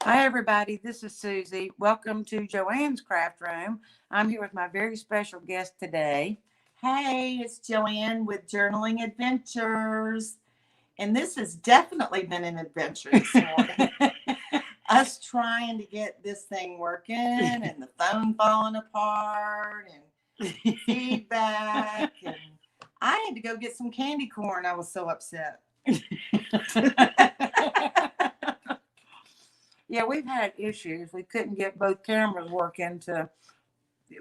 Hi, everybody. This is Susie. Welcome to Joanne's Craft Room. I'm here with my very special guest today. Hey, it's Joanne with Journaling Adventures. And this has definitely been an adventure this morning. Us trying to get this thing working and the phone falling apart and feedback. And I had to go get some candy corn. I was so upset. Yeah, we've had issues. We couldn't get both cameras working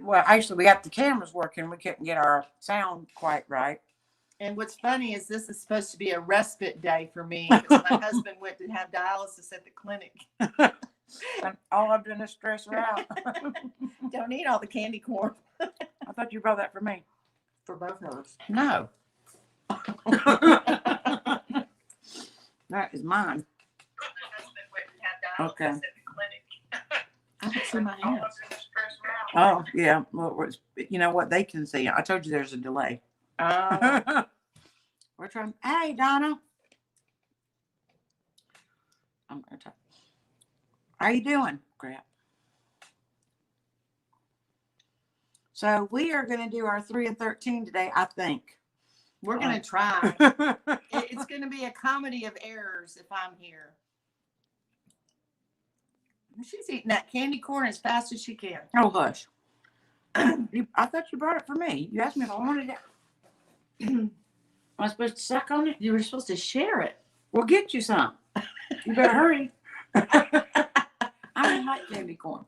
well, actually, we got the cameras working. We couldn't get our sound quite right. And what's funny is this is supposed to be a respite day for me because my husband went to have dialysis at the clinic. And all I've done is stress her out. Don't eat all the candy corn. I thought you brought that for me. For both of us. No. That is mine. Okay. I can see my hands. Oh, yeah. Well, you know what? They can see. I told you there's a delay. Oh. We're trying. Hey, Donna. I'm going to talk. How you doing? Crap. So we are going to do our 3 and 13 today, I think. We're going to try. It's going to be a comedy of errors if I'm here. She's eating that candy corn as fast as she can. Oh, hush. I thought you brought it for me. You asked me if I wanted it. Am I supposed to suck on it? You were supposed to share it. We'll get you some. You better hurry. I don't like candy corn.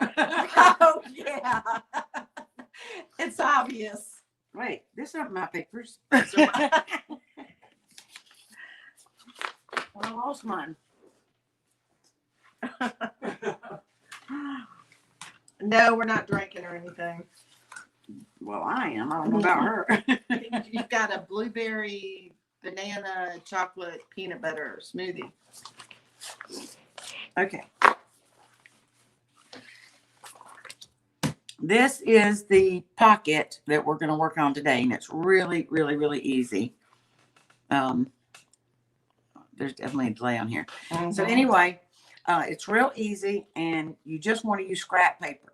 Oh, yeah. It's obvious. Wait, this isn't my papers. Well, I lost mine. No, we're not drinking or anything. Well, I am. I don't know about her. You've got a blueberry, banana, chocolate, peanut butter smoothie. Okay. This is the pocket that we're going to work on today, and it's really, really, really easy. There's definitely a delay on here. Mm-hmm. So anyway, it's real easy, and you just want to use scrap paper.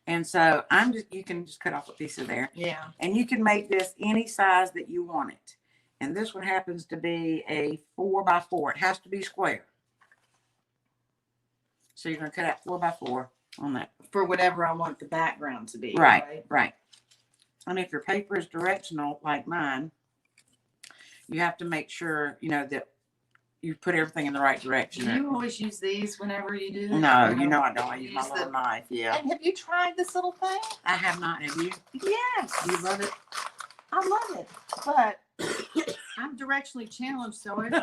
And so you can just cut off a piece of there. Yeah. And you can make this any size that you want it. And this one happens to be a 4x4. It has to be square. So you're going to cut out 4x4 on that. For whatever I want the background to be. Right. And if your paper is directional like mine, you have to make sure, that you put everything in the right direction. Do you always use these whenever you do that? No, I don't. I use my little knife. Yeah. And have you tried this little thing? I have not. Have you? Yes. You love it? I love it. But I'm directionally challenged, so I always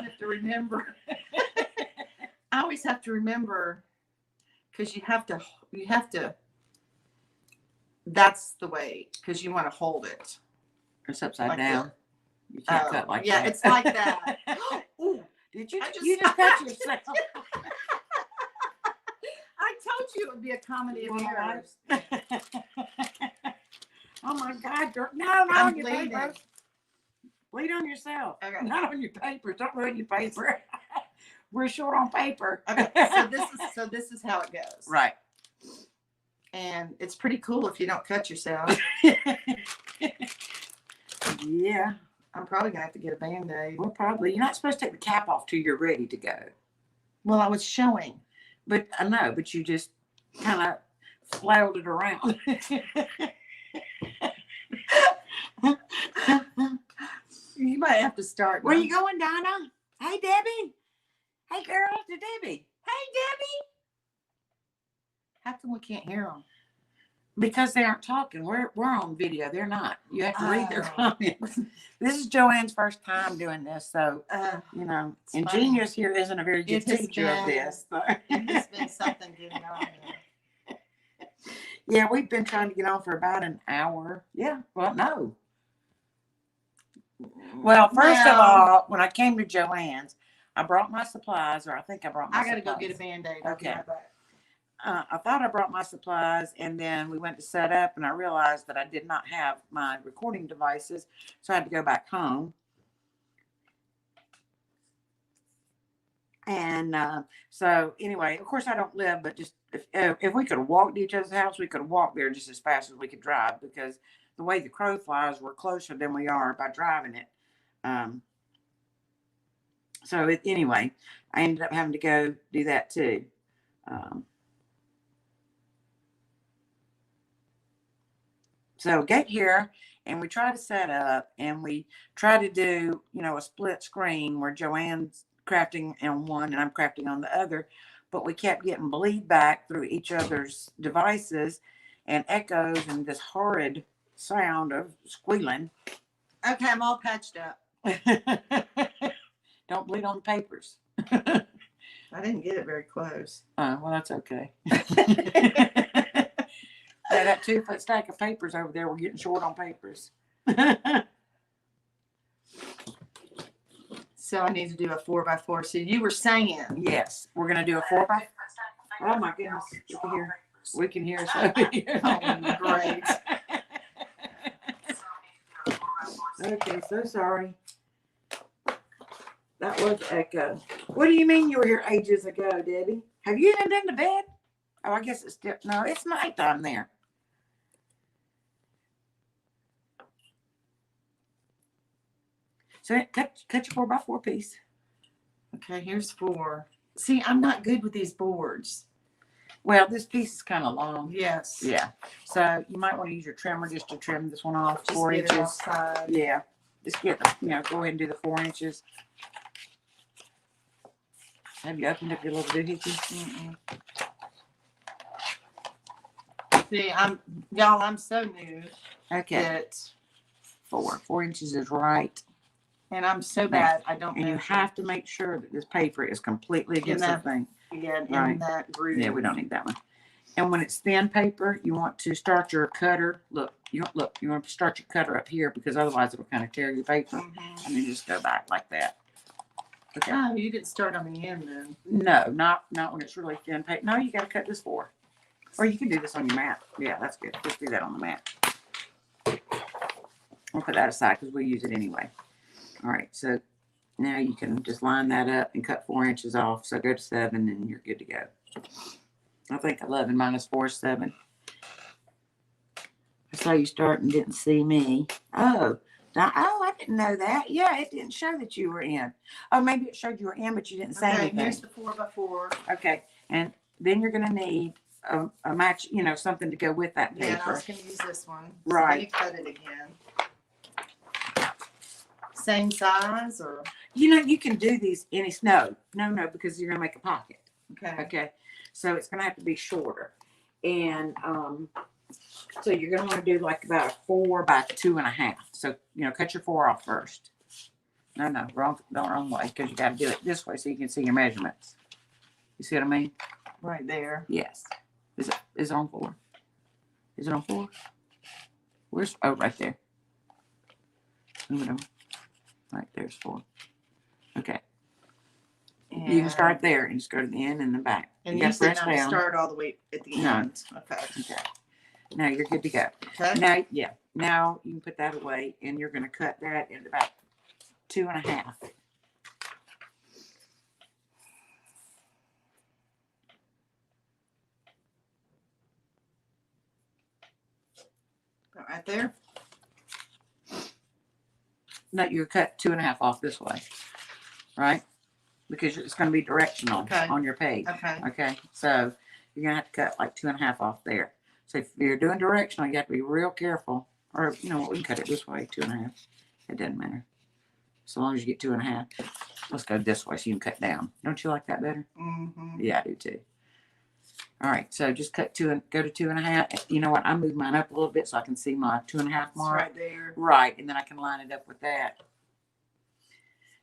have to remember. Because you have to. That's the way, because you want to hold it. It's upside like down. You can't cut like that. Yeah, it's like that. Ooh, did you? You just cut yourself. I told you it would be a comedy of errors. Oh my God! No, I'm on your bleeding. paper. Bleed on yourself. Okay. Not on your paper. Don't ruin your paper. We're short on paper. Okay. So this is how it goes. Right. And it's pretty cool if you don't cut yourself. Yeah. I'm probably gonna have to get a Band-Aid. Well, probably. You're not supposed to take the cap off till you're ready to go. Well, I was showing. But I know, but you just kind of flailed it around. You might have to start. Where you going, Donna? Hey, Debbie. Hey, girl, to Debbie. Hey, Debbie. How come we can't hear them? Because they aren't talking. We're on video. They're not. You have to read their comments. This is Joanne's first time doing this, so and Genius here isn't a very good teacher of this. So. It has been something getting on here. Yeah, we've been trying to get on for about an hour. Yeah. Well, no. Well, first of all, when I came to Joanne's, I brought my supplies, or I think I brought my supplies. I got to go get a Band-Aid. Okay. I thought I brought my supplies, and then we went to set up, and I realized that I did not have my recording devices, so I had to go back home. And And so anyway, of course I don't live, but just if we could have walked to each other's house, we could have walked there just as fast as we could drive, because the way the crow flies, we're closer than we are by driving it. Anyway, I ended up having to go do that too. So get here, and we try to set up, and we try to do, a split screen where Joanne's crafting on one and I'm crafting on the other, but we kept getting bleed back through each other's devices and echoes and this horrid sound of squealing. Okay, I'm all patched up. Don't bleed on the papers. I didn't get it very close. Oh, well, that's okay. That 2-foot stack of papers over there, we're getting short on papers. So I need to do a 4x4. So you were saying. Yes, we're going to do a 4x4. Oh my goodness, you can hear. We can hear us over here. Oh, great. Okay, so sorry. That was echo. What do you mean you were here ages ago, Debbie? Have you even been to bed? Oh, I guess it's still, no, it's nighttime there. So cut your 4x4 piece. Okay, here's 4. See, I'm not good with these boards. Well, this piece is kind of long. Yes. Yeah. So you might want to use your trimmer just to trim this one off. Just 4 get it inches. outside. Yeah. Just get, go ahead and do the 4 inches. Have you opened up your little doohickey? See, I'm so new. Okay. That 4 inches is right. And I'm so bad. I don't know. And you have to make sure that this paper is completely against the thing. Yeah, Right. in that groove. Yeah, we don't need that one. And when it's thin paper, you want to start your cutter. You want to start your cutter up here, because otherwise it'll kind of tear your paper. Mm-hmm. And then just go back like that. Okay. Oh, you didn't start on the end then. No, not when it's really thin paper. No, you got to cut this 4. Or you can do this on your mat. Yeah, that's good. Just do that on the mat. We'll put that aside because we'll use it anyway. All right, so now you can just line that up and cut 4 inches off. So go to 7 and you're good to go. I think 11 minus 4 is 7. I saw you start and didn't see me. Oh, I didn't know that. Yeah, it didn't show that you were in. Oh, maybe it showed you were in, but you didn't say anything. Here's the 4x4. Okay, and then you're going to need a match, something to go with that paper. Yeah, I was going to use this one. Right. So cut it again. Same size or? You can do these no, because you're going to make a pocket. Okay. Okay, so it's going to have to be shorter. And so you're going to want to do like about a 4 by 2.5. So, cut your 4 off first. No, wrong way, because you got to do it this way so you can see your measurements. You see what I mean? Right there. Yes. Is it on 4? Is it on 4? Right there. Move it over. Right there's 4. Okay. And you can start there and just go to the end and the back. And you said not to start all the way at the end. Okay. Now you're good to go. Okay. Now you can put that away, and you're going to cut that in about 2.5. Right there. No, you cut 2.5 off this way, right? Because it's going to be directional on your page. Okay. So you're going to have to cut like 2.5 off there. So if you're doing directional, you have to be real careful. Or we can cut it this way, 2.5. It doesn't matter. So long as you get 2.5. Let's go this way so you can cut down. Don't you like that better? Mm-hmm. Yeah, I do too. All right, so just cut 2 and go to 2.5. You know what? I move mine up a little bit so I can see my 2.5 mark. Right there. Right, and then I can line it up with that.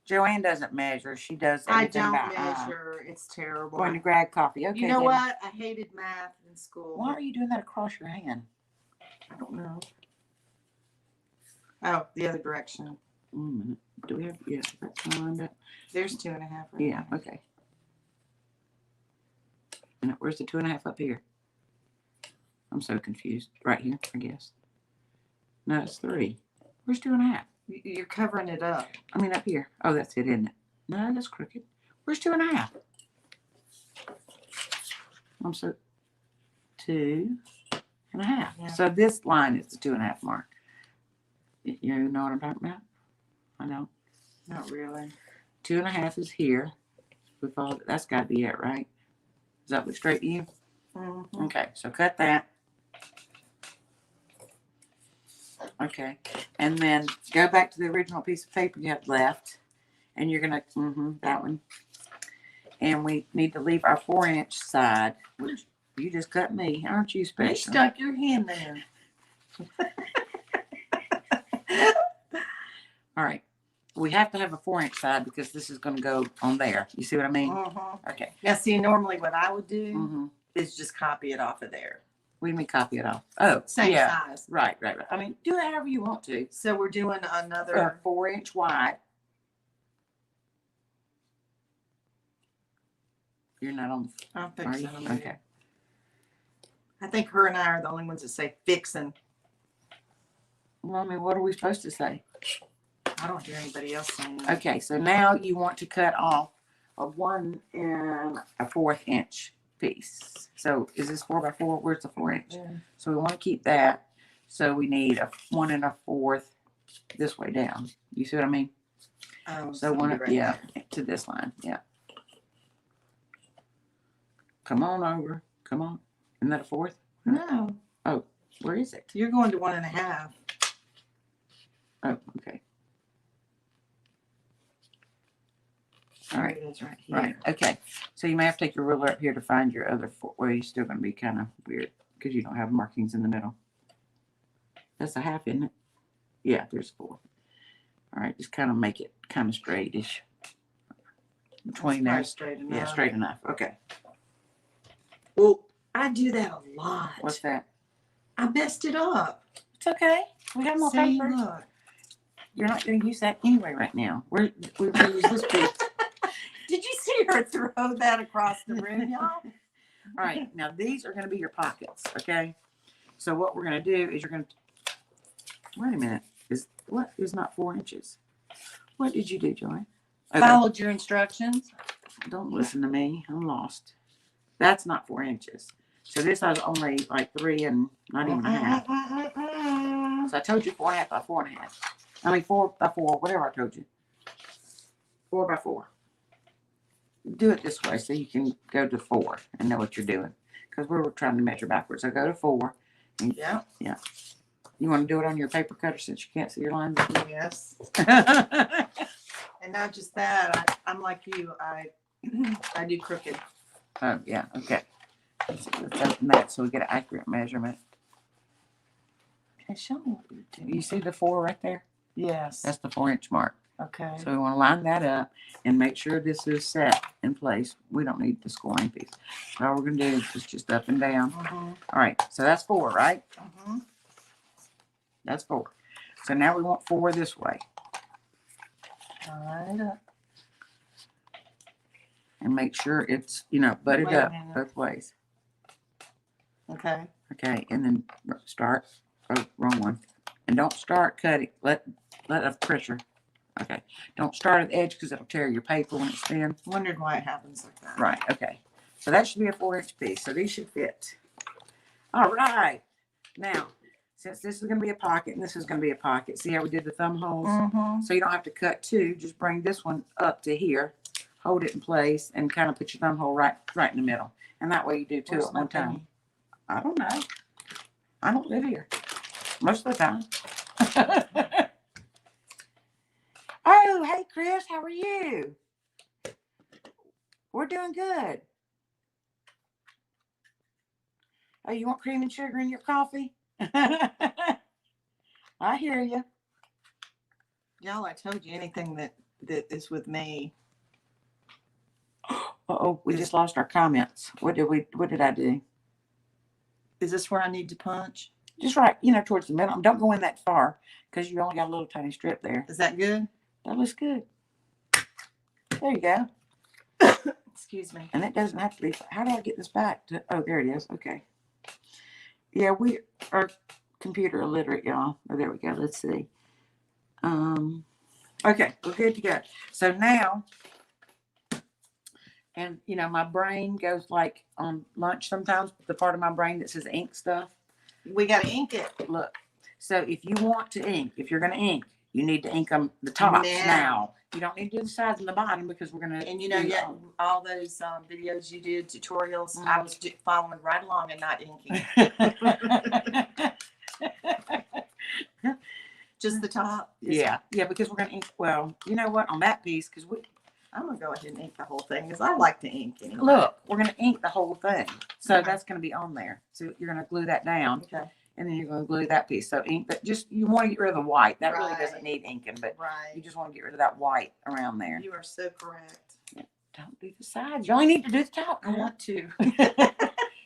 Joanne doesn't measure. She does everything I don't by measure. It's terrible. Going to grab coffee. Okay. You know what? I hated math in school. Why are you doing that across your hand? I don't know. Oh, the other direction. 1 minute. Do we have? Yeah, that's lined up. There's 2.5. Right Yeah. Okay. And where's the 2.5 up here? I'm so confused. Right here, I guess. No, it's 3. Where's 2.5? You're covering it up. I mean, up here. Oh, that's it, isn't it? No, that's crooked. Where's 2.5? So 2.5. Yeah. So this line is the 2.5 mark. You know what I'm talking about? I don't. Not really. 2.5 is here. We follow. That's got to be it, right? Does that look straight to you? Mm-hmm. Okay, so cut that. Okay, and then go back to the original piece of paper you had left, and you're gonna that one. And we need to leave our 4-inch side, which you just cut me, aren't you special? You stuck your hand there. All right, we have to have a 4-inch side because this is going to go on there. You see what I mean? Mm-hmm. Okay. Now, see, normally what I would do Mm-hmm. is just copy it off of there. What do you mean copy it off? Oh, Same yeah. size. Right. I mean, do it however you want to. So we're doing another A 4-inch wide. You're not on. I don't think Are so. you? Maybe. Okay. I think her and I are the only ones that say fixing. Well, I mean, what are we supposed to say? I don't hear anybody else saying that. Okay, so now you want to cut off a 1 1/4 inch piece. So is this 4 by 4? Where's the 4-inch? Yeah. So we want to keep that. So we need a 1 1/4 this way down. You see what I mean? So one, right to this line. Yeah. Come on over. Come on. Isn't that a 4th? No. Oh, where is it? You're going to 1 1/2. Oh, okay. All right. It is right here. Right. Okay. So you may have to take your ruler up here to find your other 4. Well, you're still going to be kind of weird because you don't have markings in the middle. That's a 1/2, isn't it? Yeah, there's 4. All right. Just kind of make it kind of straightish. Between there. Straight enough. Yeah, straight enough. Okay. Well, I do that a lot. What's that? I messed it up. It's okay. We got more See, paper. look. You're not going to use that anyway right now. We're going to use this piece. Did you see her throw that across the room, y'all? All right. Now, these are going to be your pockets, okay? So what we're going to do is you're going to... Wait a minute. What is not 4 inches? What did you do, Joanne? Okay. Followed your instructions. Don't listen to me. I'm lost. That's not 4 inches. So this has only like 3 and not even a half. So I told you 4 1/2 by 4 1/2. I mean 4 by 4, whatever I told you. 4 by 4. Do it this way so you can go to 4 and know what you're doing. Because we were trying to measure backwards. So go to 4. And, Yeah. Yeah. You want to do it on your paper cutter since you can't see your lines? Yes. And not just that, I'm like you. I do crooked. Oh, yeah. Okay. Let's open that so we get an accurate measurement. Okay, show me what you're doing. You see the 4 right there? Yes. That's the 4-inch mark. Okay. So we want to line that up and make sure this is set in place. We don't need the scoring piece. So all we're going to do is just up and down. Mm-hmm. All right. So that's 4, right? Mm-hmm. That's 4. So now we want 4 this way. Line it up. And make sure it's, butted Wait a up minute. both ways. Okay. Okay. And then start. Oh, wrong one. And don't start cutting. Let a pressure. Okay. Don't start at the edge because it'll tear your paper when it's thin. Wondered why it happens like that. Right. Okay. So that should be a 4-inch piece. So these should fit. All right. Now, since this is going to be a pocket and this is going to be a pocket, see how we did the thumb holes? Mm-hmm. So you don't have to cut 2. Just bring this one up to here, hold it in place, and kind of put your thumb hole right in the middle. And that way you do 2 at one time. I don't know. I don't live here most of the time. Oh, hey, Chris. How are you? We're doing good. Oh, you want cream and sugar in your coffee? I hear you. Y'all, I told you anything that is with me. Uh-oh, we just lost our comments. What did I do? Is this where I need to punch? Just right, towards the middle. Don't go in that far because you only got a little tiny strip there. Is that good? That looks good. There you go. Excuse me. And it doesn't have to be. How do I get this back? Oh, there it is. Okay. Yeah, we are computer illiterate, y'all. Oh, there we go. Let's see. Okay, we're good to go. So now And, you know, my brain goes like on lunch sometimes, the part of my brain that says ink stuff. We got to ink it. Look, so if you want to ink, if you're going to ink, you need to ink them the tops now. You don't need to do the sides and the bottom because we're going to. And you know, yeah, all those videos you did, tutorials, I was following right along and not inking. Just the top? Yeah, because we're going to ink. Well, you know what? On that piece, because I'm going to go ahead and ink the whole thing because I like to ink anyway. Look, we're going to ink the whole thing. So that's going to be on there. So you're going to glue that down. Okay. And then you're going to glue that piece. So ink, but just, you want to get rid of the white. That really doesn't need inking, but you just want to get rid of that white around there. You are so correct. Yeah. Don't do the sides. You only need to do the top. I want to.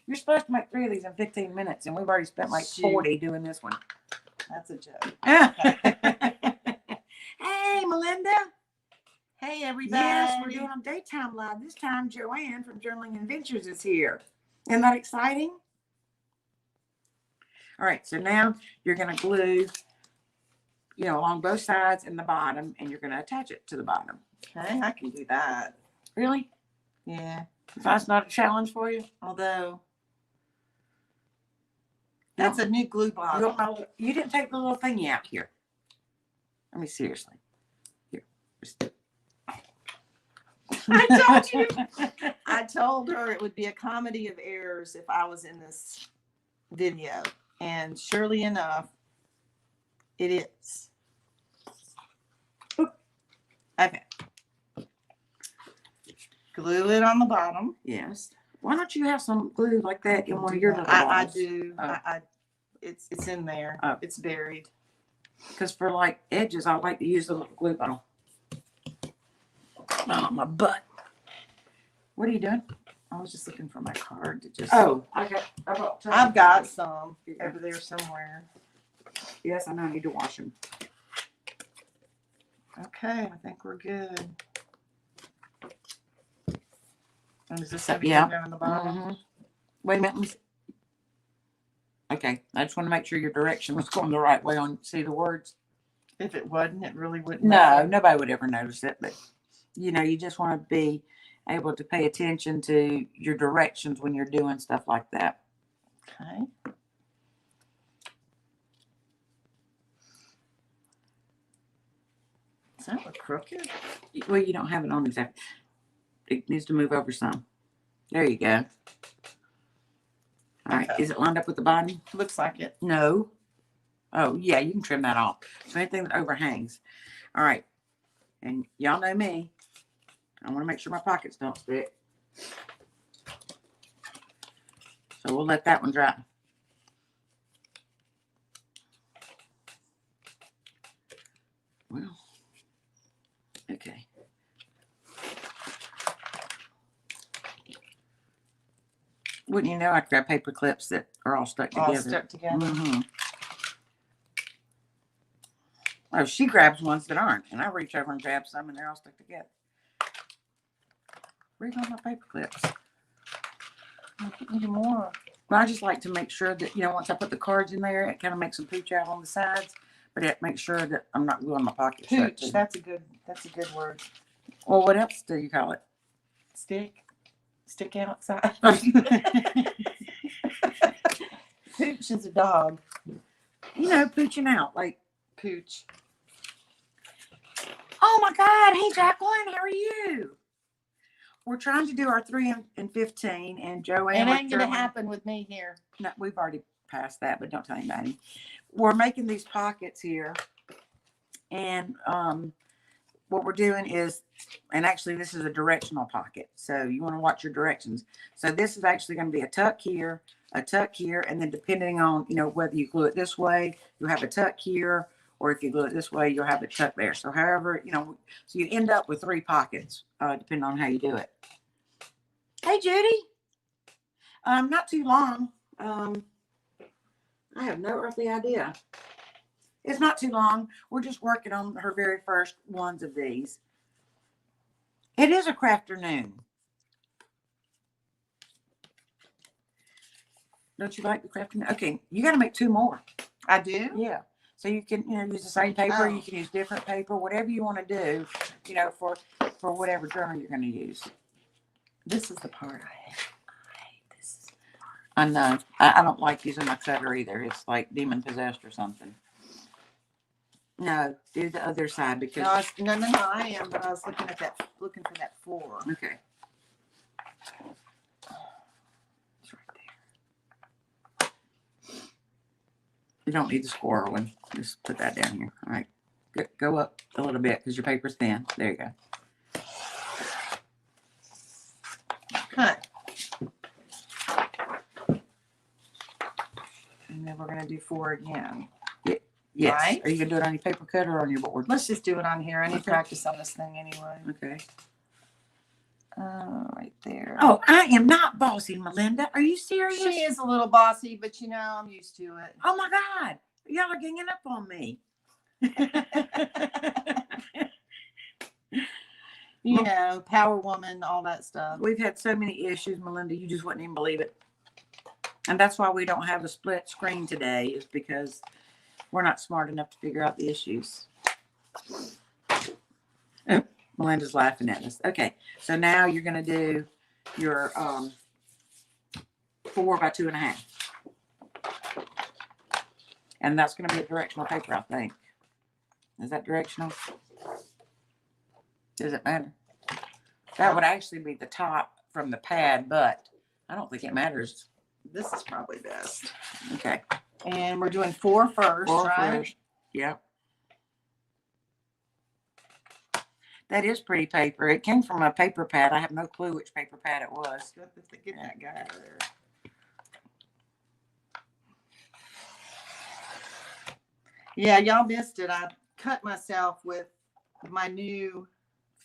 You're supposed to make 3 of these in 15 minutes, and we've already spent like 40 doing this one. That's a joke. Hey, Melinda. Hey, everybody. Yes, we're doing a daytime live. This time, Joanne from Journaling Adventures is here. Isn't that exciting? All right, so now you're going to glue, you know, along both sides and the bottom, and you're going to attach it to the bottom. Okay, I can do that. Really? Yeah. That's not a challenge for you? Although, that's a new glue bottle. You didn't take the little thingy out here. I mean, seriously. Here. I told you. I told her it would be a comedy of errors if I was in this video. And surely enough, it is. Okay. Glue it on the bottom. Yes. Why don't you have some glue like that in one of your little I bottles? do. It's in there. Oh. It's buried. Because for like edges, I like to use the little glue bottle. Oh, my butt. What are you doing? I was just looking for my card to just. Oh, I've got some over there somewhere. Yes, I know. I need to wash them. Okay, I think we're good. And is this Yeah. down the bottom? Mm-hmm. Wait a minute. Okay, I just want to make sure your direction was going the right way on. See the words? If it wasn't, it really wouldn't. No, matter. nobody would ever notice it. But you know, you just want to be able to pay attention to your directions when you're doing stuff like that. Okay. Does that look crooked? Well, you don't have it on exactly. It needs to move over some. There you go. All right. Okay. Is it lined up with the body? Looks like it. No. Oh, yeah, you can trim that off. So anything that overhangs. All right. And y'all know me. I want to make sure my pockets don't stick. So we'll let that one dry. Well, okay. Wouldn't you know, I grab paper clips that are all stuck together. All stuck together. Mm-hmm. Oh, she grabs ones that aren't, and I reach over and grab some, and they're all stuck together. Where's all my paper clips? I need more. Well, I just like to make sure that, you know, once I put the cards in there, it kind of makes them pooch out on the sides, but it makes sure that I'm not gluing my pocket shut. Pooch. That's a good word. Well, what else do you call it? Stick outside. Pooch is a dog. You know, pooching out, like Pooch. Oh my God! Hey, Jacqueline, how are you? We're trying to do our 3 and 15, and Joanne. It ain't gonna happen with me here. No, we've already passed that, but don't tell anybody. We're making these pockets here, and what we're doing is, and actually this is a directional pocket, so you want to watch your directions. So this is actually going to be a tuck here, and then depending on, you know, whether you glue it this way, you'll have a tuck here, or if you glue it this way, you'll have a tuck there. So however, you know, so you end up with 3 pockets, depending on how you do it. Hey, Judy. Not too long. I have no earthly idea. It's not too long. We're just working on her very first ones of these. It is a Craftroom. Don't you like the Craftroom? Okay, you got to make 2 more. I do? Yeah. So you can, you know, use the same paper. You can use different paper, whatever you want to do, you know, for whatever journal you're going to use. This is the part I hate. This. I know. I don't like using my cutter either. It's like demon possessed or something. No, do the other side because. No, I am, but I was looking for that 4. Okay. It's right there. You don't need the squirrel one. Just put that down here. All right. Go up a little bit because your paper's thin. There you go. Cut. And then we're going to do 4 again. Yes. Right? Are you going to do it on your paper cutter or on your board? Let's just do it on here. I need practice on this thing anyway. Okay. Right there. Oh, I am not bossy, Melinda. Are you serious? She is a little bossy, but you know, I'm used to it. Oh my God. Y'all are ganging up on me. You know, power woman, all that stuff. We've had so many issues, Melinda, you just wouldn't even believe it. And that's why we don't have a split screen today, is because we're not smart enough to figure out the issues. Oh, Melinda's laughing at us. Okay, so now you're going to do your 4 by 2.5. And that's going to be a directional paper, I think. Is that directional? Does it matter? That would actually be the top from the pad, but I don't think it matters. This is probably best. Okay. And we're doing 4 first, 4 right? first. Yep. That is pretty paper. It came from a paper pad. I have no clue which paper pad it was. Get that guy out of there. Yeah, y'all missed it. I cut myself with my new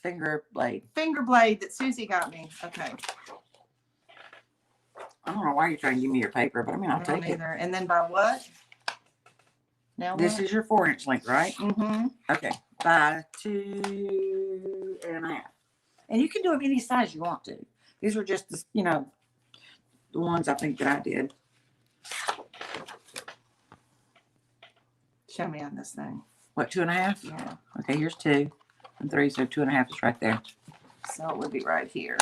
Finger blade. finger blade that Susie got me. Okay. I don't know why you're trying to give me your paper, but I mean, I'll take it. And then by what? Now This is your 4-inch length, right? Mm-hmm. Okay. By 2.5. And you can do them any size you want to. These were just, the, you know, the ones I think that I did. Show me on this thing. What, 2.5? Yeah. Okay, here's 2 and 3, so 2.5 is right there. So it would be right here.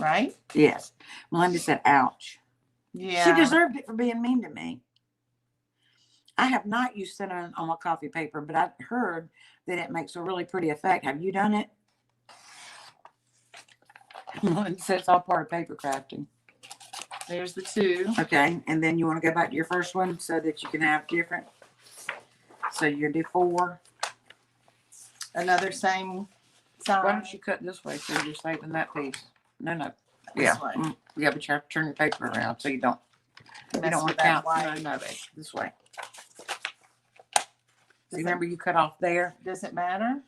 Right? Yes. Melinda said, ouch. Yeah. She deserved it for being mean to me. I have not used cinnamon on my coffee paper, but I've heard that it makes a really pretty effect. Have you done it? Melinda said it's all part of paper crafting. There's the 2. Okay, and then you want to go back to your first one so that you can have different. So you're going to do 4. Another same size. Why don't you cut this way so you're saving that piece? No. This Yeah. way. Yeah, but you have to turn your paper around so you don't Mess want with to that count. white. No, this way. So remember you cut off there? Does it matter?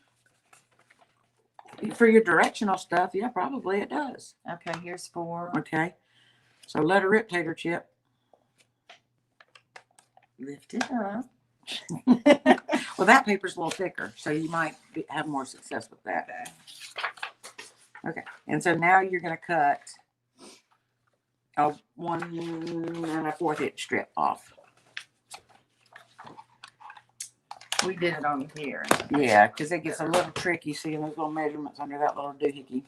For your directional stuff, yeah, probably it does. Okay, here's 4. Okay. So let her rip, tater chip. Lift it up. Well, that paper's a little thicker, so you might have more success with that. Okay. And so now you're going to cut a 1 1/4 inch strip off. We did it on here. Yeah, because it gets a little tricky seeing those little measurements under that little doohickey.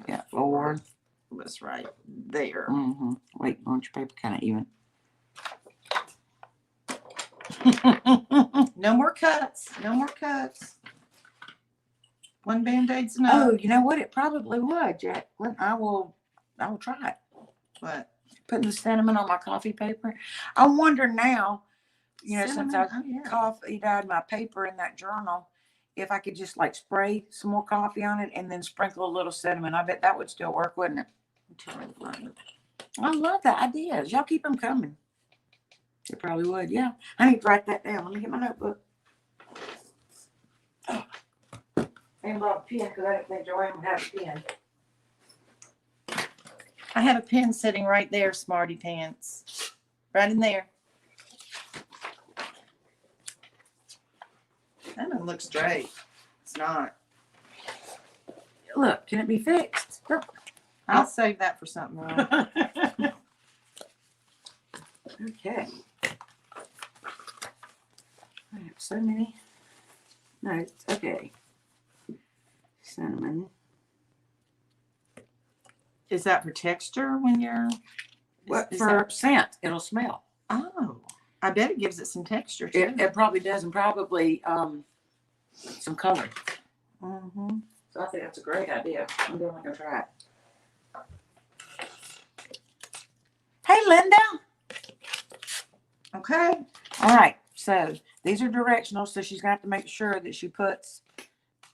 Got 4. Was right there. Mm-hmm. Wait, want your paper kind of even? No more cuts. No more cuts. 1 Band-Aid's enough. Oh, you know what? It probably would, Jack. I will try it. What? Putting the cinnamon on my coffee paper. I wonder now, you know, Cinnamon? since I Oh, yeah. coffee dyed my paper in that journal, if I could just like spray some more coffee on it and then sprinkle a little cinnamon. I bet that would still work, wouldn't it? I love the ideas. Y'all keep them coming. It probably would, yeah. I need to write that down. Let me get my notebook. Oh. I didn't brought a pen because I didn't think Joanne would have a pen. I have a pen sitting right there, Smarty Pants. Right in there. That one looks straight. It's not. Look, can it be fixed? Look. I'll save that for something else. Okay. I have so many notes. Okay. cinnamon. Is that for texture when you're? What is for that- scent? It'll smell. Oh, I bet it gives it some texture too. It probably does, and probably some color. Mm-hmm. So I think that's a great idea. I'm definitely gonna try it. Hey, Linda. Okay. All right. So these are directional. So she's gonna have to make sure that she puts,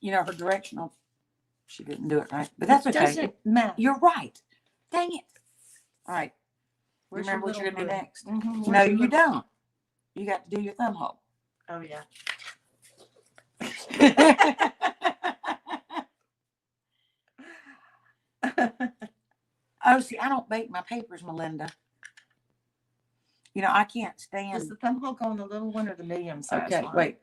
her directional. She didn't do it right, but that's okay. Doesn't matter. You're right. Dang it. All right. Where's Remember what your you're gonna do little next? Mm-hmm. No, you don't. You got to do your thumb hole. Oh yeah. Oh, see, I don't bake my papers, Melinda. I can't Is stand. the thumb hole go on the little one or the medium size Okay, one? wait.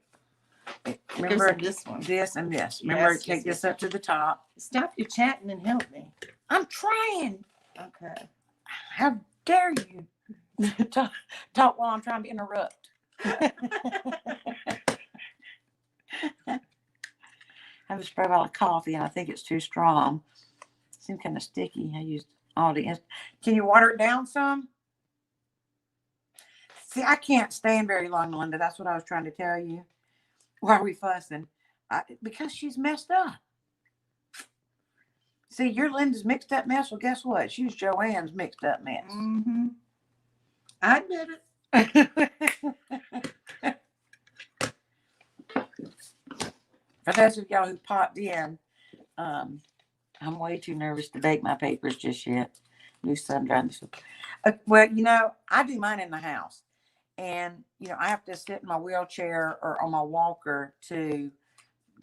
Remember this one. this and this. Remember, Yes, take yes, this up to the top. Stop your chatting and help me. I'm trying. Okay. How dare you talk while I'm trying to interrupt? I have a spray bottle of coffee, and I think it's too strong. It seems kind of sticky. I used all the. Can you water it down some? See, I can't stand very long, Melinda. That's what I was trying to tell you. Why are we fussing? Because she's messed up. See, you're Linda's mixed up mess. Well, guess what? She's Joanne's mixed up mess. Mm-hmm. I admit it. For those of y'all who popped in, I'm way too nervous to bake my papers just yet. New sun drying. Well, I do mine in the house. And, I have to sit in my wheelchair or on my walker to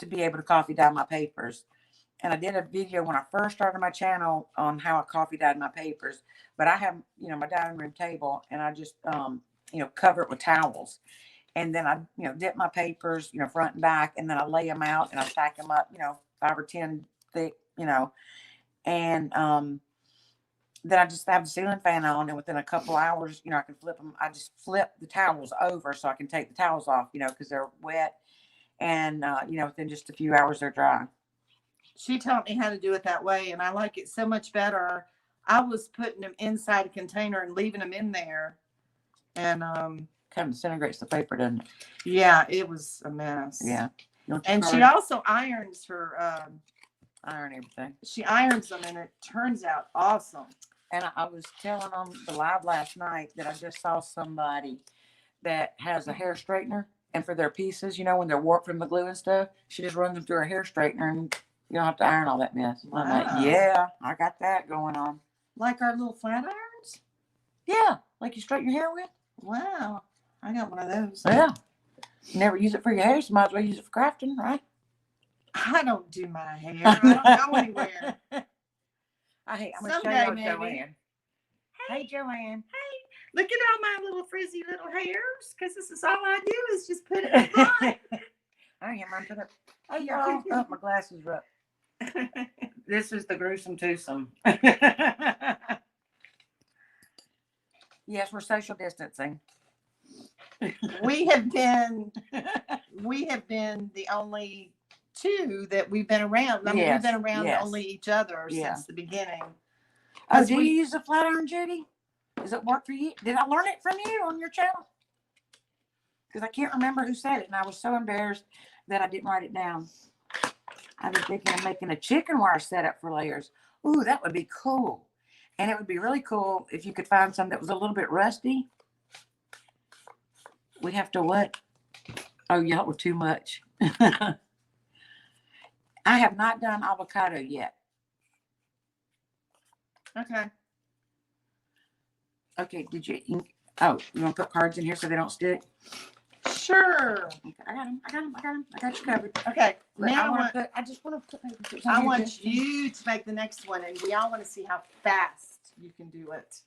be able to coffee dye my papers. And I did a video when I first started my channel on how I coffee dyed my papers. But I have, my dining room table, and I just, cover it with towels. And then I, dip my papers, front and back, and then I lay them out and I stack them up, 5 or 10 thick, and then I just have the ceiling fan on, and within a couple hours, I can flip them. I just flip the towels over so I can take the towels off, because they're wet. And, within just a few hours, they're dry. She taught me how to do it that way, and I like it so much better. I was putting them inside a container and leaving them in there. And, kind of disintegrates the paper, doesn't it? yeah, it was a mess. Yeah. And she also irons her, iron everything. She irons them, and it turns out awesome. And I was telling on the live last night that I just saw somebody that has a hair straightener, and for their pieces, when they're warped from the glue and stuff, she just runs them through a hair straightener, and you don't have to iron all that mess. Wow. I'm like, yeah, I got that going on. Like our little flat irons? Yeah, like you straighten your hair with. Wow, I got one of those. Yeah, you never use it for your hair, so might as well use it for crafting, right? I don't do my hair. I don't go anywhere. I'm gonna Someday, show you maybe. Joanne. Hey, Joanne. Look at all my little frizzy little hairs, because this is all I do is just put it in the I am. I'm put up. Hey, y'all. Oh, my glasses are up. This is the gruesome twosome. Yes, we're social distancing. We have been the only two that we've been around. I mean, Yes, we've been around yes. only each other Yeah. since the beginning. Oh, do you use a flat iron, Judy? Does it work for you? Did I learn it from you on your channel? Because I can't remember who said it, and I was so embarrassed that I didn't write it down. I was thinking of making a chicken wire setup for layers. Ooh, that would be cool. And it would be really cool if you could find some that was a little bit rusty. We'd have to what? Oh, y'all were too much. I have not done avocado yet. Okay. Okay, did you? Oh, you want to put cards in here so they don't stick? Sure. Okay, I got them. I got you covered. Okay. But Now I just want to put. I want you to make the next one, and we all want to see how fast you can do it.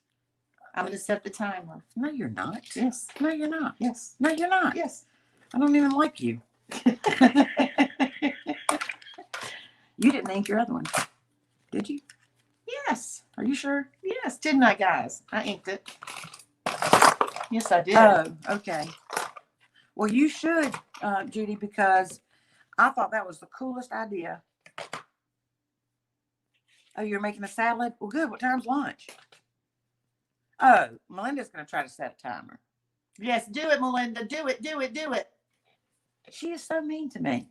I'm going to set the timer. No, you're not. Yes. No, you're not. Yes. No, you're not. Yes. I don't even like you. You didn't ink your other one, did you? Yes. Are you sure? Yes. Didn't I, guys? I inked it. Yes, I did. Oh, okay. Well, you should, Judy, because I thought that was the coolest idea Oh, you're making a salad? Well, good. What time's lunch? Oh, Melinda's going to try to set a timer. Yes, do it, Melinda. Do it, do it, do it. She is so mean to me.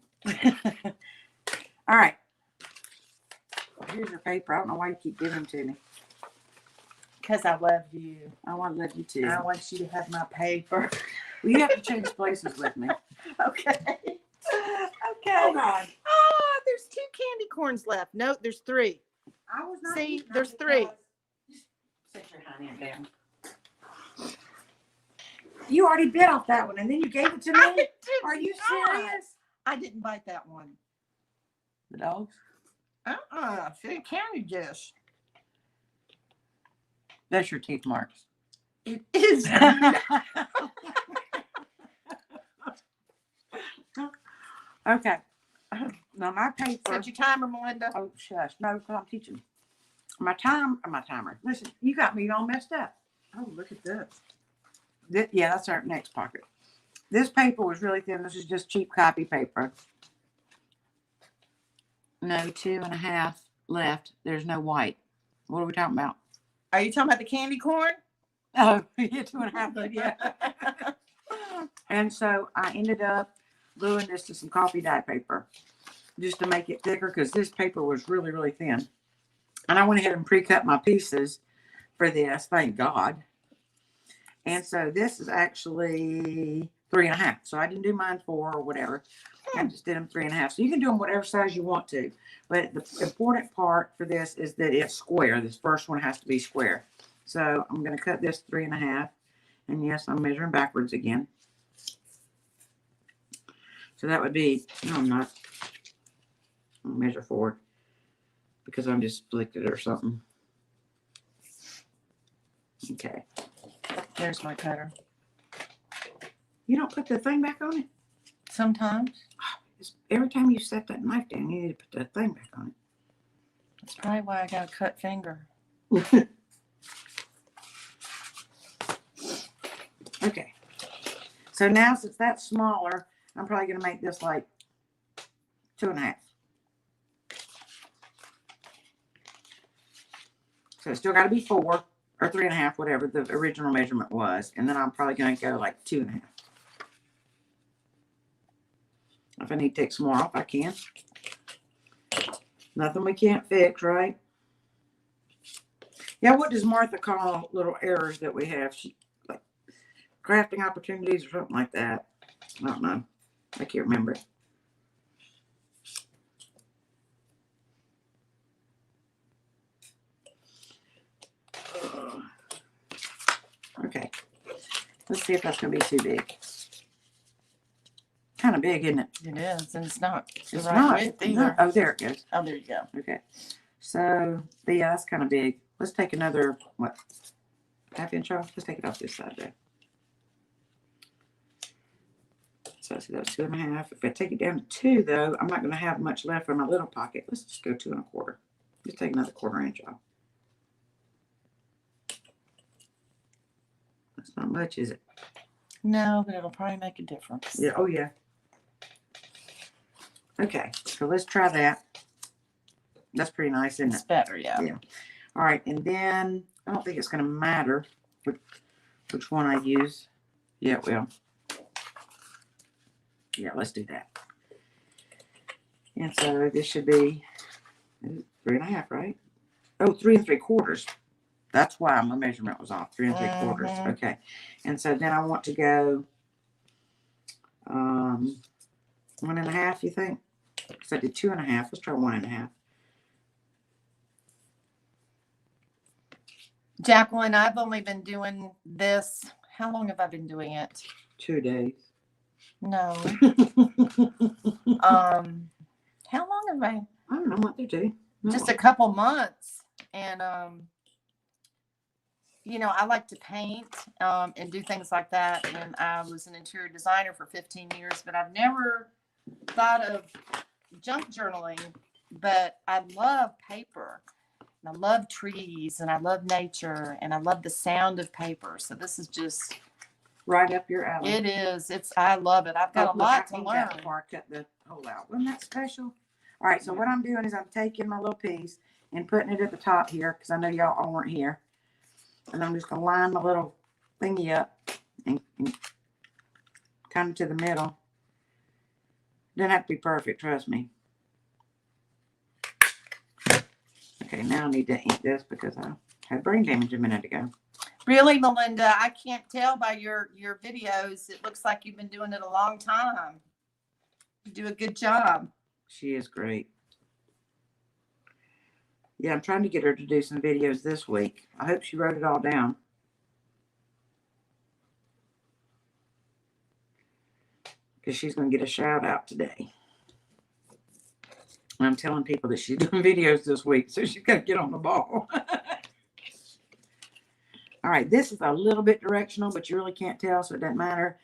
All right. Here's your paper. I don't know why you keep giving them to me. Because I love you. I want to love you too. I want you to have my paper. Well, you have to change places with me. Okay. Okay. Oh, God. Oh, there's 2 candy corns left. No, there's 3. I was not See, eating them there's 3. because- Set your honey down. You already bit off that one, and then you gave it to me? Are you serious? I didn't bite that one. The dogs? See, candy dish. That's your teeth marks. It is. Okay. Now my paper. Set your timer, Melinda. Oh, shush. No, because I'm teaching. My timer. Listen, you got me all messed up. Oh, look at this. Yeah, that's our next pocket. This paper was really thin. This is just cheap copy paper. No, 2.5 left. There's no white. What are we talking about? Are you talking about the candy corn? Oh, yeah, 2.5. But yeah. And so I ended up gluing this to some coffee dye paper just to make it thicker because this paper was really, really thin. And I went ahead and pre-cut my pieces for this, thank God. And so this is actually 3.5. So I didn't do mine 4 or whatever. I just did them 3.5. So you can do them whatever size you want to. But the important part for this is that it's square. This first one has to be square. So I'm going to cut this 3.5. And yes, I'm measuring backwards again. So that would be, no, I'm not. I'll measure forward because I'm just flicked it or something. Okay. There's my cutter. You don't put the thing back on it? Sometimes. Every time you set that knife down, you need to put that thing back on That's probably why I got a cut finger. it. Okay. So now since that's smaller, I'm probably going to make this like 2.5. So it's still got to be 4 or 3.5, whatever the original measurement was. And then I'm probably going to go like 2.5. If I need to take some more off, I can. Nothing we can't fix, right? Yeah, what does Martha call little errors that we have? She, like crafting opportunities or something like that. I don't know. I can't remember. Okay. Let's see if that's going to be too big. Kind of big, isn't it? It is, and it's not. It's not. Width either. Oh, there it goes. Oh, there you go. Okay. So, yeah, that's kind of big. Let's take another, what, 1/2 inch off? Let's take it off this side there. So, see, that's 2.5. If I take it down to 2, though, I'm not going to have much left for my little pocket. Let's just go 2 1/4. Let's take another 1/4 inch off. That's not much, is it? No, but it'll probably make a difference. Yeah. Oh, yeah. Okay. So let's try that. That's pretty nice, isn't It's it? better, yeah. Yeah. All right. And then I don't think it's going to matter which one I use. Yeah, it will. Yeah, let's do that. And so this should be 3.5, right? Oh, 3 3/4. That's why my measurement was off. 3 3/4. Okay. And so then I want to go 1.5, you think? Because I did 2.5. Let's try 1.5. Jacqueline, I've only been doing this. How long have I been doing it? 2 days. No. How long have I? I don't know what to do. No. Just a couple months. And you know, I like to paint and do things like that. And I was an interior designer for 15 years, but I've never thought of junk journaling. But I love paper. And I love trees and I love nature and I love the sound of paper. So this is just Right up your alley. it is. I love it. I've got a lot to learn. Before I cut the hole out. Wasn't that special? All right, so what I'm doing is I'm taking my little piece and putting it at the top here because I know y'all all weren't here. And I'm just going to line my little thingy up and kind of to the middle. Doesn't have to be perfect, trust me. Okay, now I need to ink this because I had brain damage a minute ago. Really, Melinda, I can't tell by your videos. It looks like you've been doing it a long time. You do a good job. She is great. Yeah, I'm trying to get her to do some videos this week. I hope she wrote it all down. Because she's going to get a shout out today. And I'm telling people that she's doing videos this week, so she's got to get on the ball. All right, this is a little bit directional, but you really can't tell, so it doesn't matter.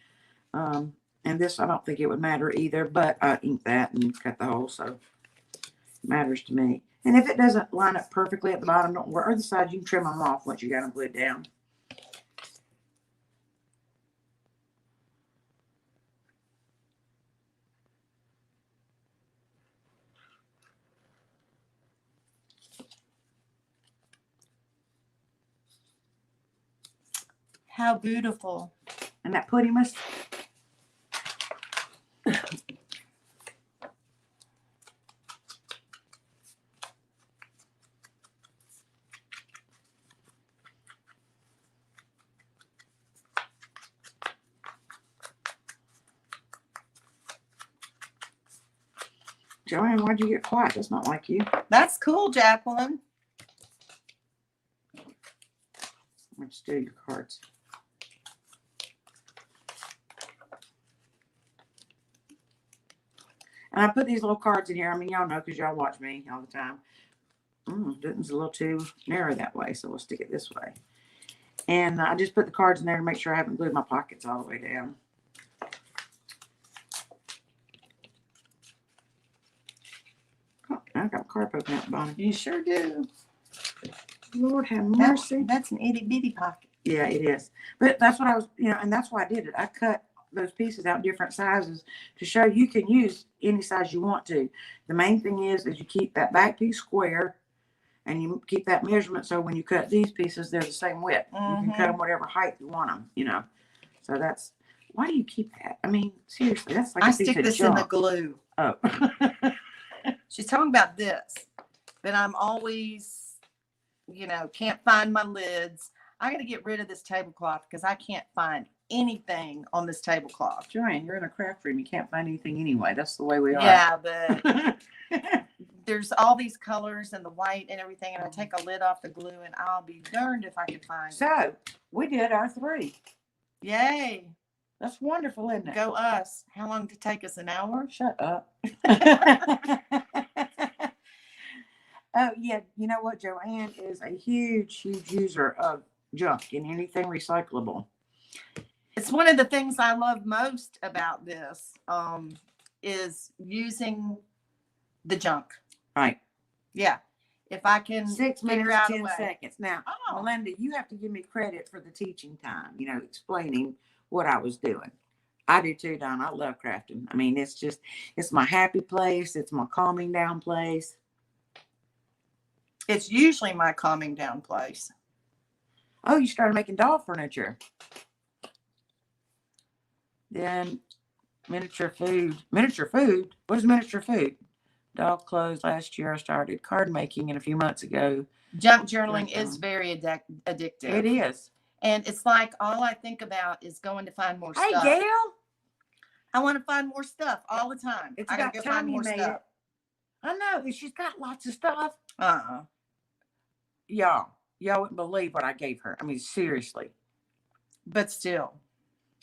And this, I don't think it would matter either, but I inked that and cut the hole, so it matters to me. And if it doesn't line up perfectly at the bottom, don't worry. Or the sides, you can trim them off once you got them glued down. How beautiful. And that prettiness. Joanne, why'd you get quiet? That's not like you. That's cool, Jacqueline. Let's do your cards. And I put these little cards in here. I mean, y'all know because y'all watch me all the time. It's a little too narrow that way, so we'll stick it this way. And I just put the cards in there to make sure I haven't glued my pockets all the way down. Oh, I got a card poking out the bottom. You sure do. Lord have mercy. That's an itty bitty pocket. Yeah, it is. But that's what I was, and that's why I did it. I cut those pieces out different sizes to show you can use any size you want to. The main thing is you keep that back piece square and you keep that measurement so when you cut these pieces, they're the same width. You can cut them whatever height you want them, So that's, why do you keep that? I mean, seriously, that's like I a piece stick of this junk. in the glue. Oh. She's talking about this, but I'm always, can't find my lids. I got to get rid of this tablecloth because I can't find anything on this tablecloth. Joanne, you're in a craft room. You can't find anything anyway. That's the way we are. Yeah, but there's all these colors and the white and everything, and I take a lid off the glue, and I'll be darned if I can find it. So, we did our 3. Yay. That's wonderful, isn't it? Go us. How long did it take us? An hour? Shut up. Oh, yeah. You know what? Joanne is a huge, huge user of junk and anything recyclable. It's one of the things I love most about this is using the junk. Right. Yeah. If I can 6 minutes, figure out 10 a way. seconds. Now, Oh. Melinda, you have to give me credit for the teaching time, explaining what I was doing. I do too, Don. I love crafting. I mean, it's my happy place. It's my calming down place. It's usually my calming down place. Oh, you started making doll furniture. Then miniature food. Miniature food? What is miniature food? Doll clothes. Last year I started card making, and a few months ago. Junk journaling is very addictive. It is. And it's like all I think about is going to find more stuff. Hey, Gail. I want to find more stuff all the time. It's I about gotta go time find you more made stuff. it. I know. And she's got lots of stuff. Y'all wouldn't believe what I gave her. I mean, seriously. But still.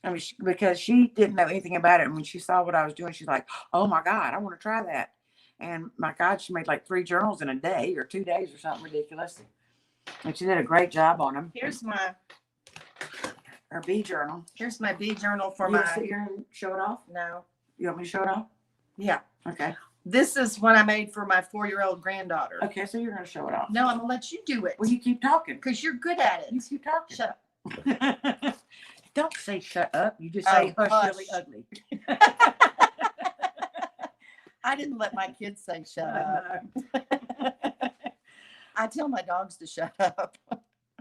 I mean, because she didn't know anything about it. And when she saw what I was doing, she's like, oh my God, I want to try that. And my God, she made like 3 journals in a day or 2 days or something ridiculous. And she did a great job on them. Here's her bee journal. Here's my bee journal for You my. sit here and show it off? No. You want me to show it off? Yeah. Okay. This is what I made for my 4-year-old granddaughter. Okay, so you're going to show it off. No, I'm going to let you do it. Well, you keep talking. Because you're good at it. You keep talking. Shut up. Don't say shut up. You just say hush, hush. really ugly. I didn't let my kids say shut up. I tell my dogs to shut up.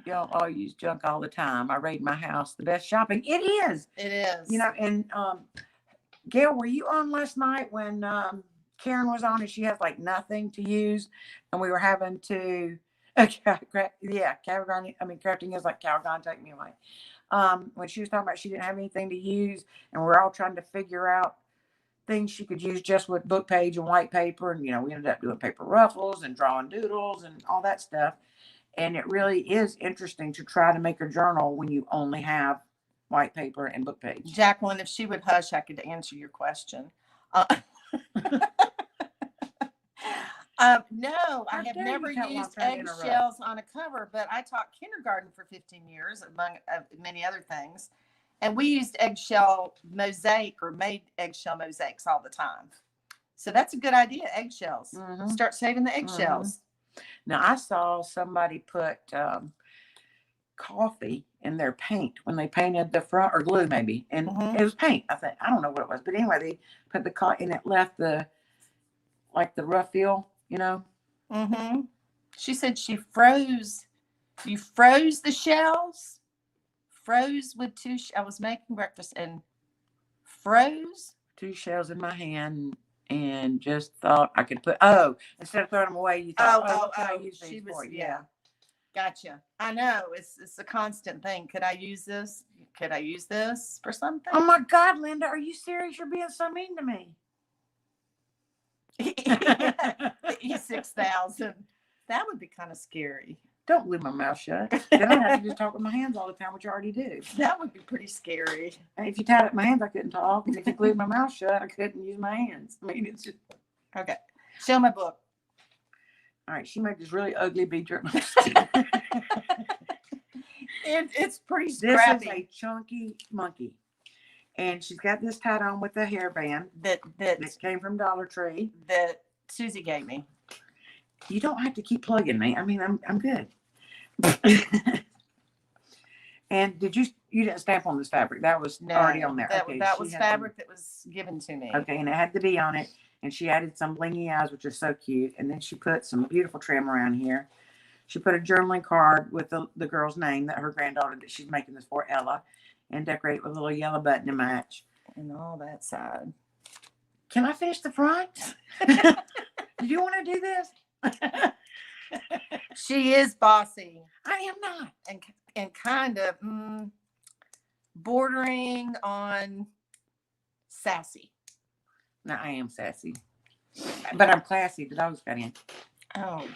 Y'all all use junk all the time. I raid my house. The best shopping. It is. It is. You know, and Gail, were you on last night when Karen was on and she has like nothing to use and we were having to crafting is like Calgon, take me away. When she was talking about she didn't have anything to use and we're all trying to figure out things she could use just with book page and white paper, and we ended up doing paper ruffles and drawing doodles and all that stuff. And it really is interesting to try to make a journal when you only have white paper and book page. Jacqueline, if she would hush, I could answer your question. No, I have never used eggshells on a cover, but I taught kindergarten for 15 years, among many other things. And we used eggshell mosaic or made eggshell mosaics all the time. So that's a good idea, eggshells. Mm-hmm. Start saving the eggshells. Mm-hmm. Now, I saw somebody put coffee in their paint when they painted the front, or glue maybe. And mm-hmm. It was paint, I think. I don't know what it was. But anyway, they put the coffee and it left the rough feel, Mm-hmm. She said she froze. You froze the shells? Froze with I was making breakfast and froze 2 shells in my hand and just thought I could instead of throwing them away, you thought, what can I use these for? Yeah. Gotcha. I know. It's a constant thing. Could I use this? Could I use this for something? Oh my God, Linda, are you serious? You're being so mean to me. The E6000. That would be kind of scary. Don't glue my mouth shut. Then I have to just talk with my hands all the time, which I already do. That would be pretty scary. And if you tied up my hands, I couldn't talk. And if you glued my mouth shut, I couldn't use my hands. I mean, it's just... Okay. Show my book. All right. She made this really ugly bead journal. It's pretty scrappy. This is a chunky monkey. And she's got this tied on with a hairband that came from Dollar Tree. That Susie gave me. You don't have to keep plugging me. I mean, I'm good. And you didn't stamp on this fabric? That was already on there. That was fabric that was given to me. Okay, and it had to be on it. And she added some blingy eyes, which are so cute. And then she put some beautiful trim around here. She put a journaling card with the girl's name, that her granddaughter that she's making this for, Ella, and decorate it with a little yellow button to match. And all that side. Can I finish the front? Do you want to do this? She is bossy. I am not. And kind of bordering on sassy. No, I am sassy. But I'm classy. The dogs got in. Oh,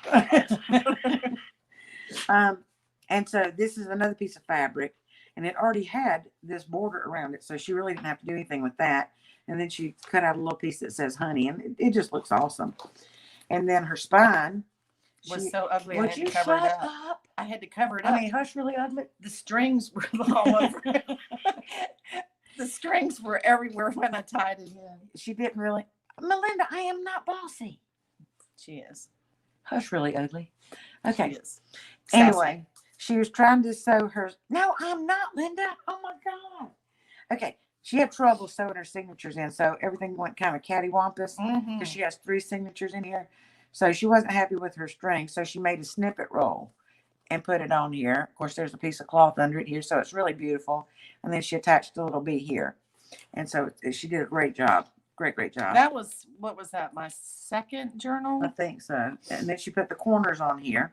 God. And so this is another piece of fabric. And it already had this border around it. So she really didn't have to do anything with that. And then she cut out a little piece that says honey. And it just looks awesome. And then her spine was so ugly. Would you shut up? I had to cover it up. I mean, hush, really ugly. The strings were all over. The strings were everywhere when I tied it in. She didn't really. Melinda, I am not bossy. She is. Hush, really ugly. Okay. She is. Anyway, she was trying to sew her. No, I'm not, Linda. Oh my God. Okay. She had trouble sewing her signatures in, so everything went kind of cattywampus because she has 3 signatures in here. So she wasn't happy with her string, so she made a snippet roll and put it on here. Of course, there's a piece of cloth under it here, so it's really beautiful. And then she attached a little bee here. And so she did a great job. Great job. That was, what was that, my second journal? I think so. And then she put the corners on here,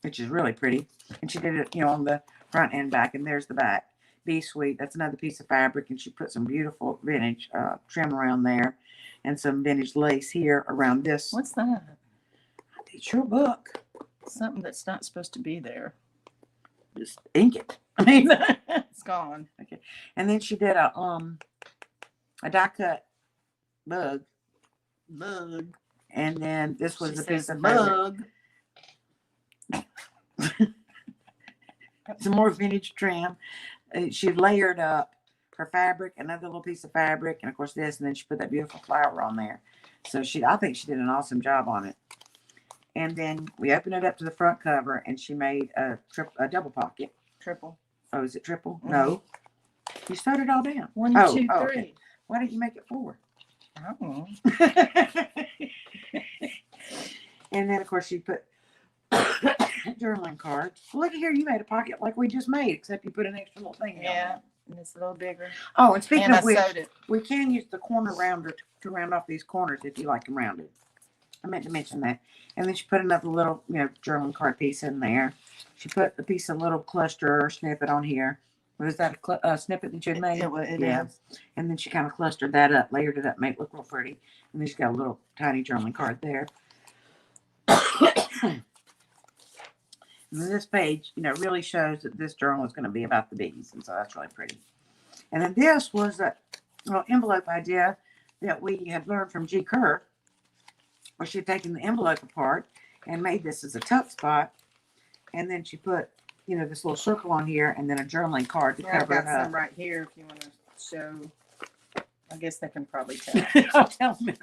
which is really pretty. And she did it, on the front and back, and there's the back. Be Sweet. That's another piece of fabric, and she put some beautiful vintage trim around there, and some vintage lace here around this. What's that? It's your book. Something that's not supposed to be there. Just ink it. I mean, it's gone. Okay. And then she did a die cut bug. And then this was a piece of bug. Some more vintage trim. She layered up her fabric, another little piece of fabric, and of course this, and then she put that beautiful flower on there. So I think she did an awesome job on it. And then we opened it up to the front cover, and she made a double pocket. Triple. Oh, is it triple? Mm-hmm. No. You sewed it all down. 1, 2, 3. Okay. Why didn't you make it 4? Oh. And then, of course, she put journaling cards. Look at here, you made a pocket like we just made, except you put an extra little thing in Yeah, there. and it's a little bigger. Oh, and speaking And I of which, sewed it. we can use the corner rounder to round off these corners if you like them rounded. I meant to mention that. And then she put another little, journaling card piece in there. She put a piece of little cluster or snippet on here. Was that a snippet that you had made? It Yeah. is. And then she kind of clustered that up, layered it up, made it look real pretty. And then she's got a little tiny journaling card there. And this page, really shows that this journal is going to be about the bees. And so that's really pretty. And then this was a little envelope idea that we had learned from G. Kerr, where she had taken the envelope apart and made this as a tuck spot. And then she put, this little circle on here and then a journaling card to cover I've it got up. some right here if you want to show. I guess they can probably tell. I'll tell them.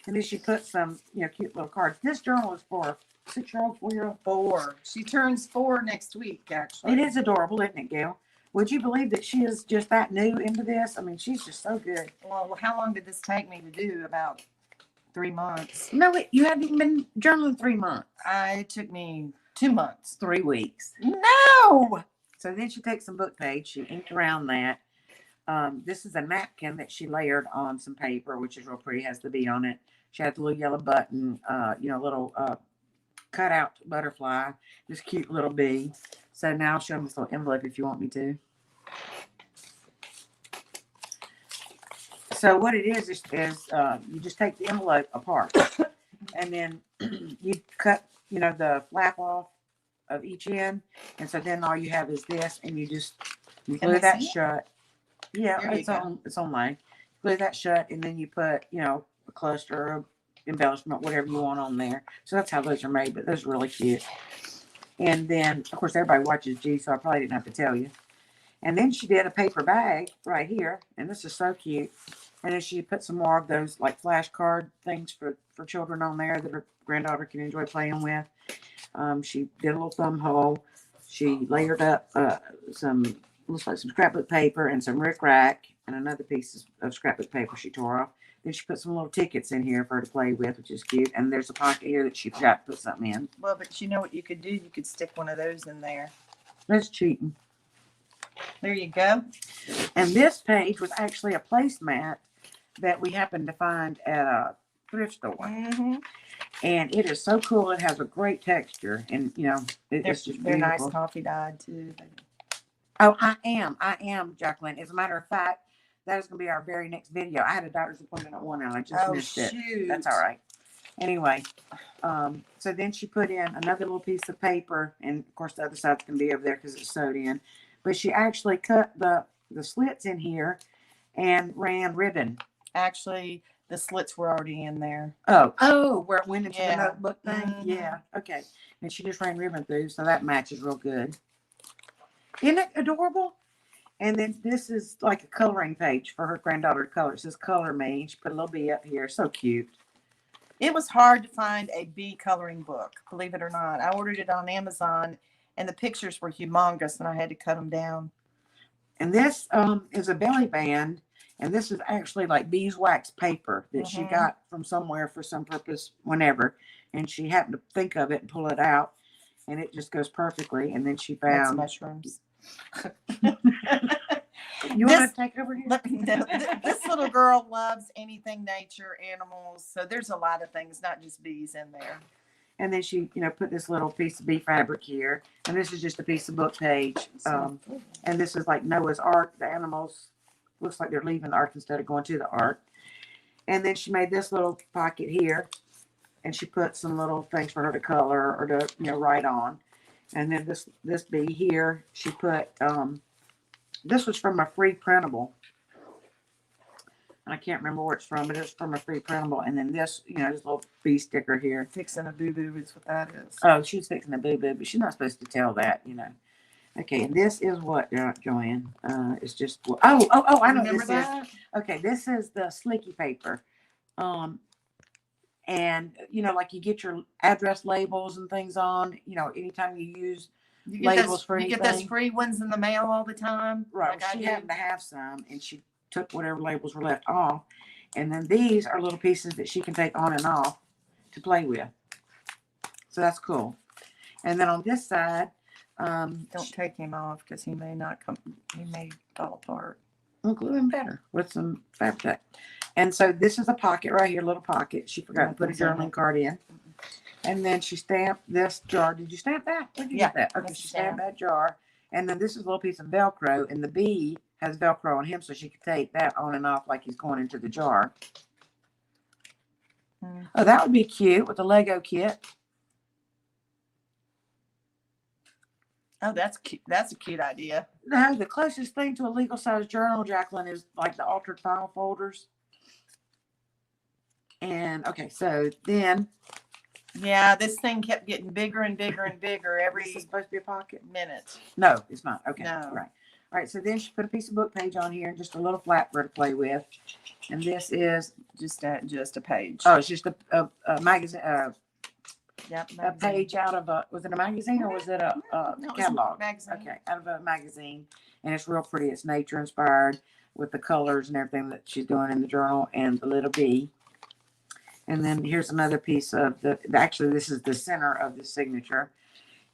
And then she put some, cute little cards. This journal is for 6-year-old, 4-year-old. 4. She turns 4 next week, actually. It is adorable, isn't it, Gail? Would you believe that she is just that new into this? I mean, she's just so good. Well, how long did this take me to do? About 3 months. No, you haven't even been journaling 3 months. It took me 2 months. 3 weeks. No! So then she takes some book page. She inked around that. This is a napkin that she layered on some paper, which is real pretty. Has the bee on it. She had the little yellow button, little cutout butterfly. This cute little bee. So now I'll show them this little envelope if you want me to. So what it is you just take the envelope apart and then you cut, the flap off of each end. And so then all you have is this and you glue that shut. Yeah, it's online. Glue that shut and then you put, a cluster of embellishment, whatever you want on there. So that's how those are made, but those are really cute. And then, of course, everybody watches G, so I probably didn't have to tell you. And then she did a paper bag right here, and this is so cute. And then she put some more of those like flashcard things for children on there that her granddaughter can enjoy playing with. She did a little thumb hole. She layered up looks like some scrapbook paper and some rickrack and another piece of scrapbook paper she tore off. Then she put some little tickets in here for her to play with, which is cute. And there's a pocket here that she forgot to put something in. Well, but you know what you could do? You could stick one of those in there. That's cheating. There you go. And this page was actually a placemat that we happened to find at a thrift store. Mm-hmm. And it is so cool. It has a great texture. And, it's just they're beautiful. nice coffee dyed, too. Oh, I am, Jacqueline. As a matter of fact, that is going to be our very next video. I had a doctor's appointment at 1 and I just missed it. That's all right. Anyway, so then she put in another little piece of paper. And, of course, the other side's going to be over there because it's sewed in. But she actually cut the slits in here and ran ribbon. Actually, the slits were already in there. Oh, where it went into the notebook thing? Mm-hmm. Yeah, okay. And she just ran ribbon through, so that matches real good. Isn't it adorable? And then this is like a coloring page for her granddaughter to color. It says color me. She put a little bee up here. So cute. It was hard to find a bee coloring book, believe it or not. I ordered it on Amazon, and the pictures were humongous, and I had to cut them down. And this is a belly band, and this is actually like beeswax paper that she got from somewhere for some purpose whenever. And she happened to think of it and pull it out, and it just goes perfectly. And then she found mushrooms. You want to take over here? This little girl loves anything nature, animals. So there's a lot of things, not just bees in there. And then she, put this little piece of bee fabric here. And this is just a piece of book page. And this is like Noah's Ark. The animals, looks like they're leaving the ark instead of going to the ark. And then she made this little pocket here. And she put some little things for her to color or to, write on. And then this bee here, she put, this was from a free printable. I can't remember where it's from, but it's from a free printable. And then this, this little bee sticker here. Fixing a boo-boo is what that is. Oh, she's fixing a boo-boo, but she's not supposed to tell that, Okay, and this is what, Joanne? It's just, I know Remember this that? is. Okay, this is the slicky paper. And, like you get your address labels and things on, anytime you use labels for anything. You get those free ones in the mail all the time? Right. Like She happened to have some, and she took whatever labels were left off. And then these are little pieces that she can take on and off to play with. So that's cool. And then on this side, Don't take him off because he may not come. He may fall apart. we'll glue him better with some fabric. And so this is a pocket right here, little pocket. She forgot to put a journaling card in. And then she stamped this jar. Did you stamp that? Where did you get that? Okay, she stamped that jar. And then this is a little piece of Velcro, and the bee has Velcro on him, so she could take that on and off like he's going into the jar. Oh, that would be cute with the Lego kit. Oh, that's cute. That's a cute idea. No, the closest thing to a legal size journal, Jacqueline, is like the altered file folders. And okay, so then. Yeah, this thing kept getting bigger and bigger and bigger every. This is supposed to be a pocket minute. No, it's not. Okay, no. Right. All right, so then she put a piece of book page on here and just a little flapper to play with. And this is just a page. Oh, it's just a magazine. Yep, a page out of a, was it a magazine or was it a no, catalog? A magazine. Okay, out of a magazine. And it's real pretty. It's nature inspired with the colors and everything that she's doing in the journal and the little bee. And then here's another piece of actually this is the center of the signature.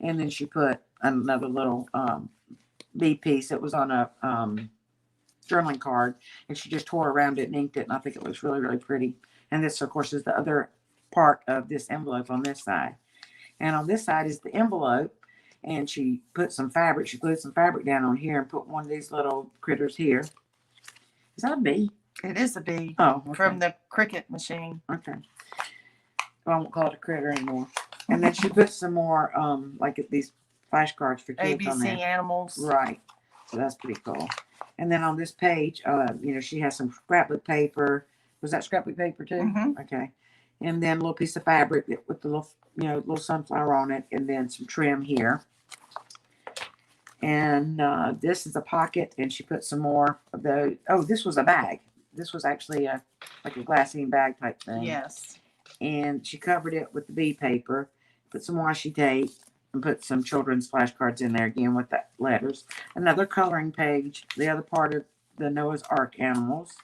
And then she put another little bee piece. It was on a journaling card and she just tore around it and inked it. And I think it looks really, really pretty. And this, of course, is the other part of this envelope on this side. And on this side is the envelope. And she put some fabric. She glued some fabric down on here and put one of these little critters here. Is that a bee? It is a bee. Oh, okay. From the Cricut machine. Okay. Well, I won't call it a critter anymore. And then she put some more, like these flashcards for kids on there. ABC animals. Right. So that's pretty cool. And then on this page, she has some scrapbook paper. Was that scrapbook paper too? Mm-hmm. Okay. And then a little piece of fabric with the little sunflower on it, and then some trim here. And this is a pocket, and she put some more of those. Oh, this was a bag. This was actually like a glassine bag type thing. Yes. And she covered it with the bee paper, put some washi tape, and put some children's flashcards in there again with the letters. Another coloring page, the other part of the Noah's Ark animals.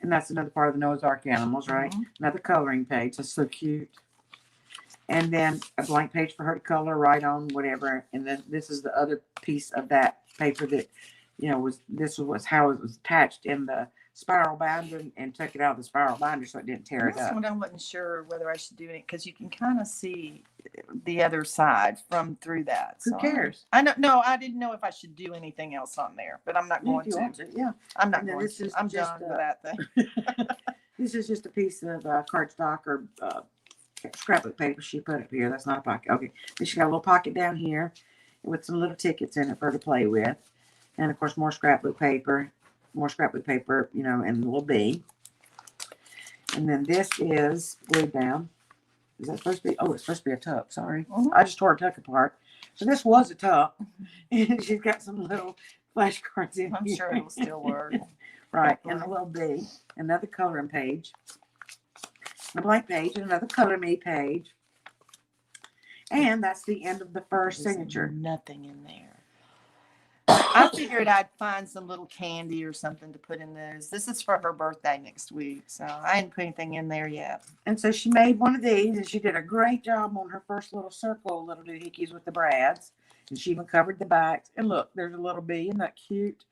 And that's another part of the Noah's Ark animals, right? Mm-hmm. Another coloring page. That's so cute. And then a blank page for her to color, write on, whatever. And then this is the other piece of that paper that, was how it was attached in the spiral binder, and took it out of the spiral binder so it didn't tear it up. I wasn't sure whether I should do it because you can kind of see the other side from through that. Who cares? I don't know. I didn't know if I should do anything else on there, but I'm not going to. Yeah. I'm not going to. I'm just, done with that thing. This is just a piece of cardstock or scrapbook paper she put up here. That's not a pocket. Okay. Then she got a little pocket down here with some little tickets in it for her to play with. And of course, more scrapbook paper, and a little bee. And then this is glued down. Is that supposed to be? Oh, it's supposed to be a tuck. Sorry. Mm-hmm. I just tore a tuck apart. So this was a tuck. And she's got some little flashcards in I'm here. sure it'll still work. Right. And a little bee. Another coloring page. A blank page. And another color me page. And that's the end of the first signature. Nothing in there. I figured I'd find some little candy or something to put in those. This is for her birthday next week, so I didn't put anything in there yet. And so she made one of these, and she did a great job on her first little circle, little doohickeys with the brads. And she even covered the backs. And look, there's a little bee. Isn't that cute?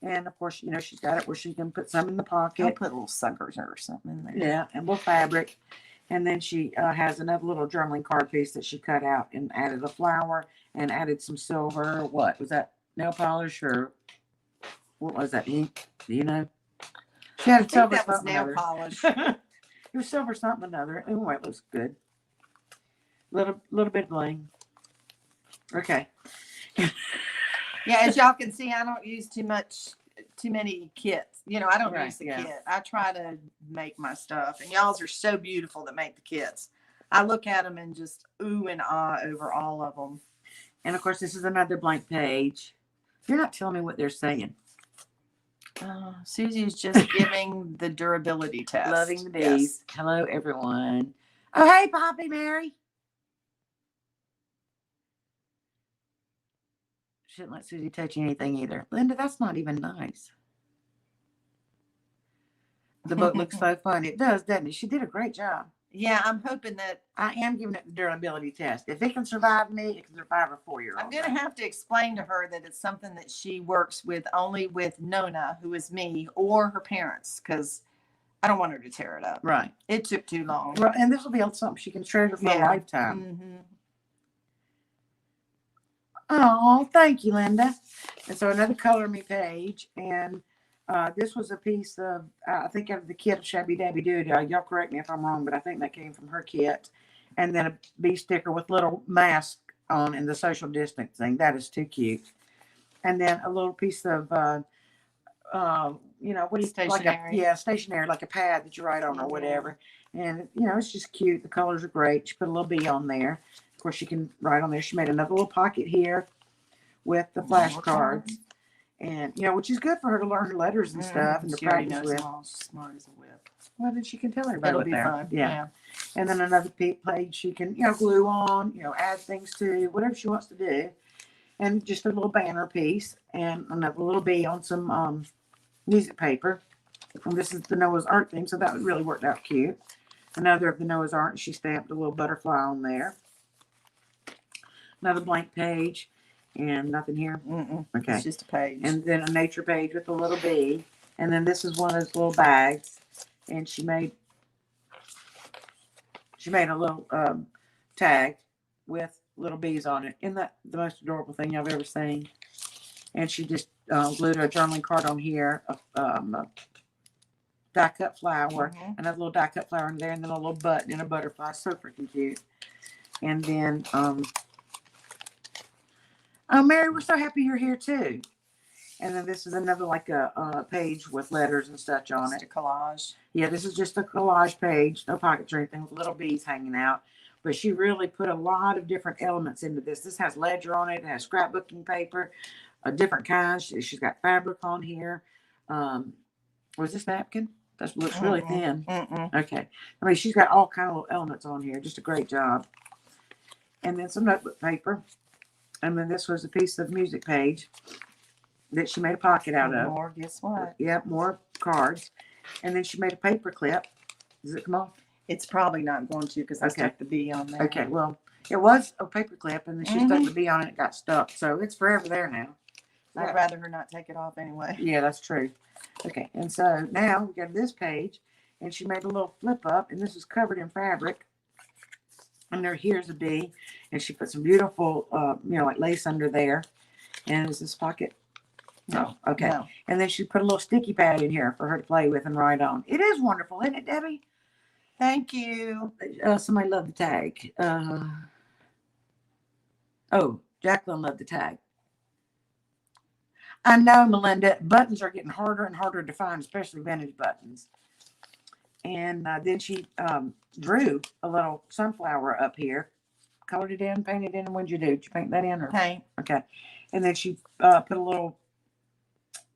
And of course, she's got it where she can put some in the pocket. I'll put little suckers or something in there. Yeah, and a little fabric. And then she has another little journaling card piece that she cut out and added a flower and added some silver. What was that? Nail polish or what was that? Ink? Do you know? She had a silver that was something nail or polish. It was silver something or another. Anyway, it looks good. Little bit bling. Okay. Yeah, as y'all can see, I don't use too many kits. I don't use the kit. I try to make my stuff, and y'all's are so beautiful that make the kits. I look at them and just ooh and ah over all of them. And of course, this is another blank page. You're not telling me what they're saying. Susie's just giving the durability test. Loving the bees. Yes. Hello, everyone. Oh, hey, Poppy Mary. Shouldn't let Susie touch anything either. Linda, that's not even nice. The book looks so fun. It does, doesn't it? She did a great job. Yeah, I'm hoping that I am giving it the durability test. If it can survive me, it can survive a 4-year-old. I'm going to have to explain to her that it's something that she works with only with Nona, who is me, or her parents, because I don't want her to tear it up. Right. It took too long. Well, and this will be something she can treasure for a lifetime. Mm-hmm. Oh, thank you, Linda. And so another color me page, and this was a piece of I think out of the kit of Shabby Dabby Doo. Y'all correct me if I'm wrong, but I think that came from her kit. And then a bee sticker with little mask on and the social distancing. That is too cute. And then a little piece of what do you Stationery. Stationery, like a pad that you write on or whatever. And it's just cute. The colors are great. She put a little bee on there. Of course, she can write on there. She made another little pocket here with the flashcards, and which is good for her to learn her letters and stuff and to practice with. She's smart as a whip. Well, then she can tell everybody It'll what be they're. fun. Yeah. And then another page she can glue on, add things to, whatever she wants to do, and just a little banner piece and another little bee on some music paper. And this is the Noah's Ark thing, so that really worked out cute. Another of the Noah's Ark, she stamped a little butterfly on there. Another blank page, and nothing here. Okay, it's just a page. And then a nature page with a little bee, and then this is one of those little bags, and she made a little tag with little bees on it. Isn't that the most adorable thing I've ever seen? And she just glued a journaling card on here, a die cut flower, another little die cut flower in there, and then a little button and a butterfly. So freaking cute. And then Mary, we're so happy you're here too. And then this is another like a page with letters and such on it. Just a collage. Yeah, this is just a collage page, no pockets or anything, with little bees hanging out. But she really put a lot of different elements into this. This has ledger on it. It has scrapbooking paper, different kinds. She's got fabric on here. Was this napkin? That looks really thin. Okay. I mean, she's got all kind of little elements on here. Just a great job. And then some notebook paper. And then this was a piece of music page that she made a pocket out of. More, guess what? Yep, more cards. And then she made a paper clip. Does it come off? It's probably not going to because I stuck the bee on there. Okay, well, it was a paper clip, and then she stuck the bee on it and it got stuck. So it's forever there now. I'd rather her not take it off anyway. Yeah, that's true. Okay, and so now we got this page, and she made a little flip up, and this is covered in fabric. And here's a bee, and she put some beautiful, like lace under there. And is this pocket? No. Okay. No. And then she put a little sticky pad in here for her to play with and write on. It is wonderful, isn't it, Debbie? Thank you. Somebody loved the tag. Jacqueline loved the tag. I know, Melinda, buttons are getting harder and harder to find, especially vintage buttons. And then she drew a little sunflower up here, colored it in, painted it in. What did you do? Did you paint that in? Or? Paint. Okay. And then she put a little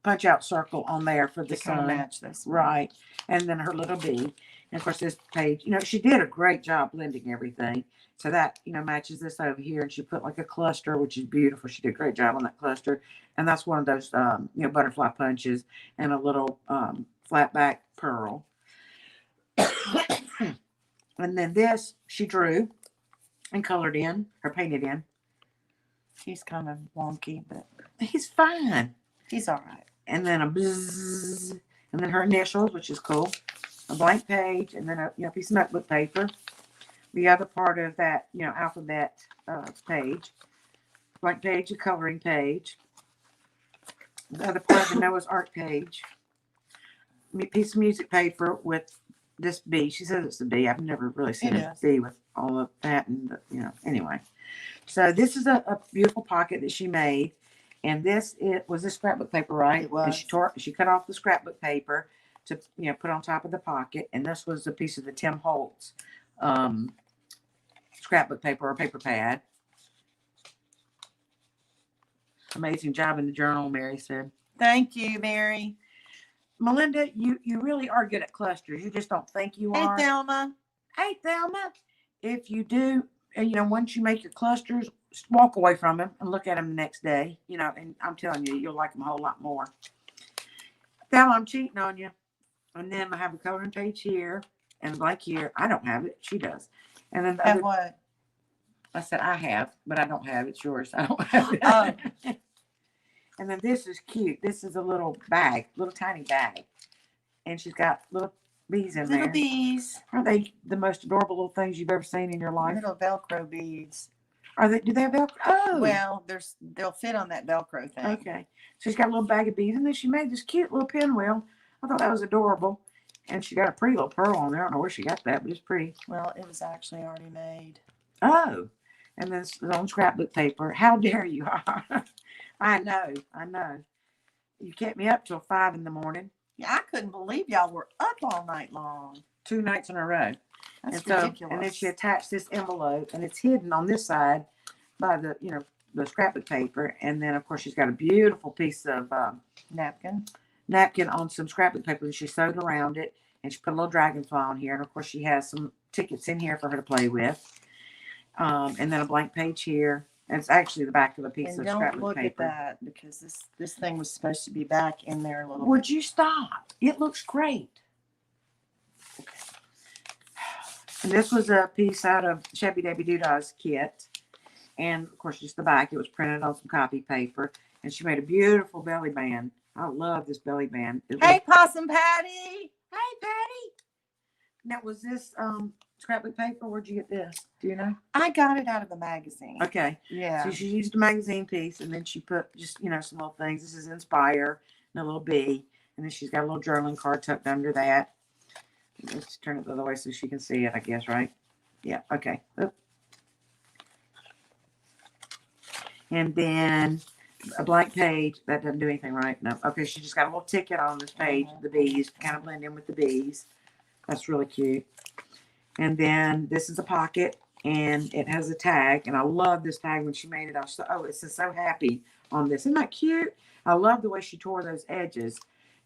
punch out circle on there for the sun. Match this. Right. And then her little bee. And of course, this page, she did a great job blending everything. So that, matches this over here. And she put like a cluster, which is beautiful. She did a great job on that cluster. And that's one of those, butterfly punches and a little flat back pearl. And then this, she drew and colored in or painted in. He's kind of wonky, but he's fine. He's all right. And then a bzzz, and then her initials, which is cool. A blank page, and then a piece of notebook paper. The other part of that, alphabet page. Blank page, a coloring page. The other part of the Noah's Ark page. A piece of music paper with this bee. She says it's a bee. I've never really seen a bee with all of that, and anyway. So this is a beautiful pocket that she made, and it was this scrapbook paper, right? It was. And she cut off the scrapbook paper to put on top of the pocket, and this was a piece of the Tim Holtz scrapbook paper or paper pad. Amazing job in the journal, Mary said. Thank you, Mary. Melinda, you really are good at clusters. You just don't think you are. Hey, Thelma. Hey, Thelma. If you do, once you make your clusters, walk away from them and look at them the next day. And I'm telling you, you'll like them a whole lot more. Thelma, I'm cheating on you. And then I have a coloring page here and a blank here. I don't have it. She does. And then the Have other, what? I said I have, but I don't have it. It's yours. I don't have it. Oh. And then this is cute. This is a little bag, little tiny bag. And she's got little bees in Little there. bees. Are they the most adorable little things you've ever seen in your life? Little Velcro beads. Are they? Do they have Velcro? Oh. Well, they'll fit on that Velcro thing. Okay. So she's got a little bag of beads, and then she made this cute little pinwheel. I thought that was adorable. And she got a pretty little pearl on there. I don't know where she got that, but it's pretty. Well, it was actually already made. Oh. And then it's on scrapbook paper. How dare you? I know. You kept me up till 5 a.m. Yeah, I couldn't believe y'all were up all night long. 2 nights in a row. That's and ridiculous. And then she attached this envelope, and it's hidden on this side by the, the scrapbook paper. And then, of course, she's got a beautiful piece of napkin on some scrapbook paper, and she sewed around it, and she put a little dragonfly on here. And, of course, she has some tickets in here for her to play with. And then a blank page here. And it's actually the back of a piece and of don't scrapbook look paper. at that, because this thing was supposed to be back in there a little Would bit. you stop? It looks great. And this was a piece out of Shabby Dabby Doodah's kit. And, of course, just the back. It was printed on some copy paper. And she made a beautiful belly band. I love this belly band. Hey, Possum Patty! Hey, Patty! Now, was this scrapbook paper? Where'd you get this? Do you know? I got it out of the magazine. Okay. Yeah. So she used a magazine piece, and then she put just, some little things. This is Inspire and a little bee. And then she's got a little journaling card tucked under that. Let's turn it the other way so she can see it, I guess, right? Yeah, okay. Oop. And then a blank page. That doesn't do anything, right? No. Okay, she just got a little ticket on this page, the bees, to kind of blend in with the bees. That's really cute. And then this is a pocket, and it has a tag. And I love this tag. When she made it, I was it says so happy on this. Isn't that cute? I love the way she tore those edges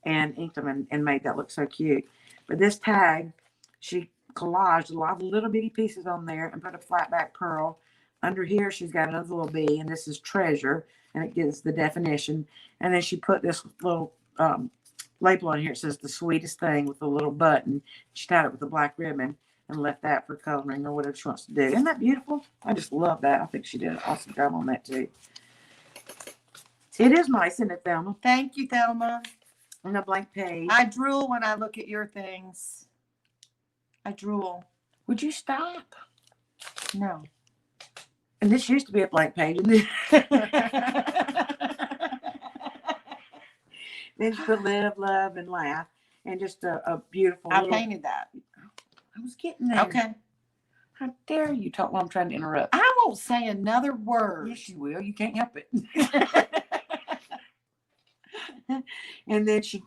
and inked them and made that look so cute. But this tag, she collaged a lot of little bitty pieces on there and put a flat back pearl. Under here, she's got another little bee, and this is treasure, and it gives the definition. And then she put this little label on here. It says the sweetest thing with a little button. She tied it with a black ribbon and left that for coloring or whatever she wants to do. Isn't that beautiful? I just love that. I think she did an awesome job on that too. It is nice, isn't it, Thelma? Thank you, Thelma. On a blank page. I drool when I look at your things. I drool. Would you stop? No. And this used to be a blank page. And then she put live, love, and laugh. And just a beautiful I little... painted that. I was getting there. Okay. How dare you talk while I'm trying to interrupt? I won't say another word. Yes, you will. You can't help it. And then she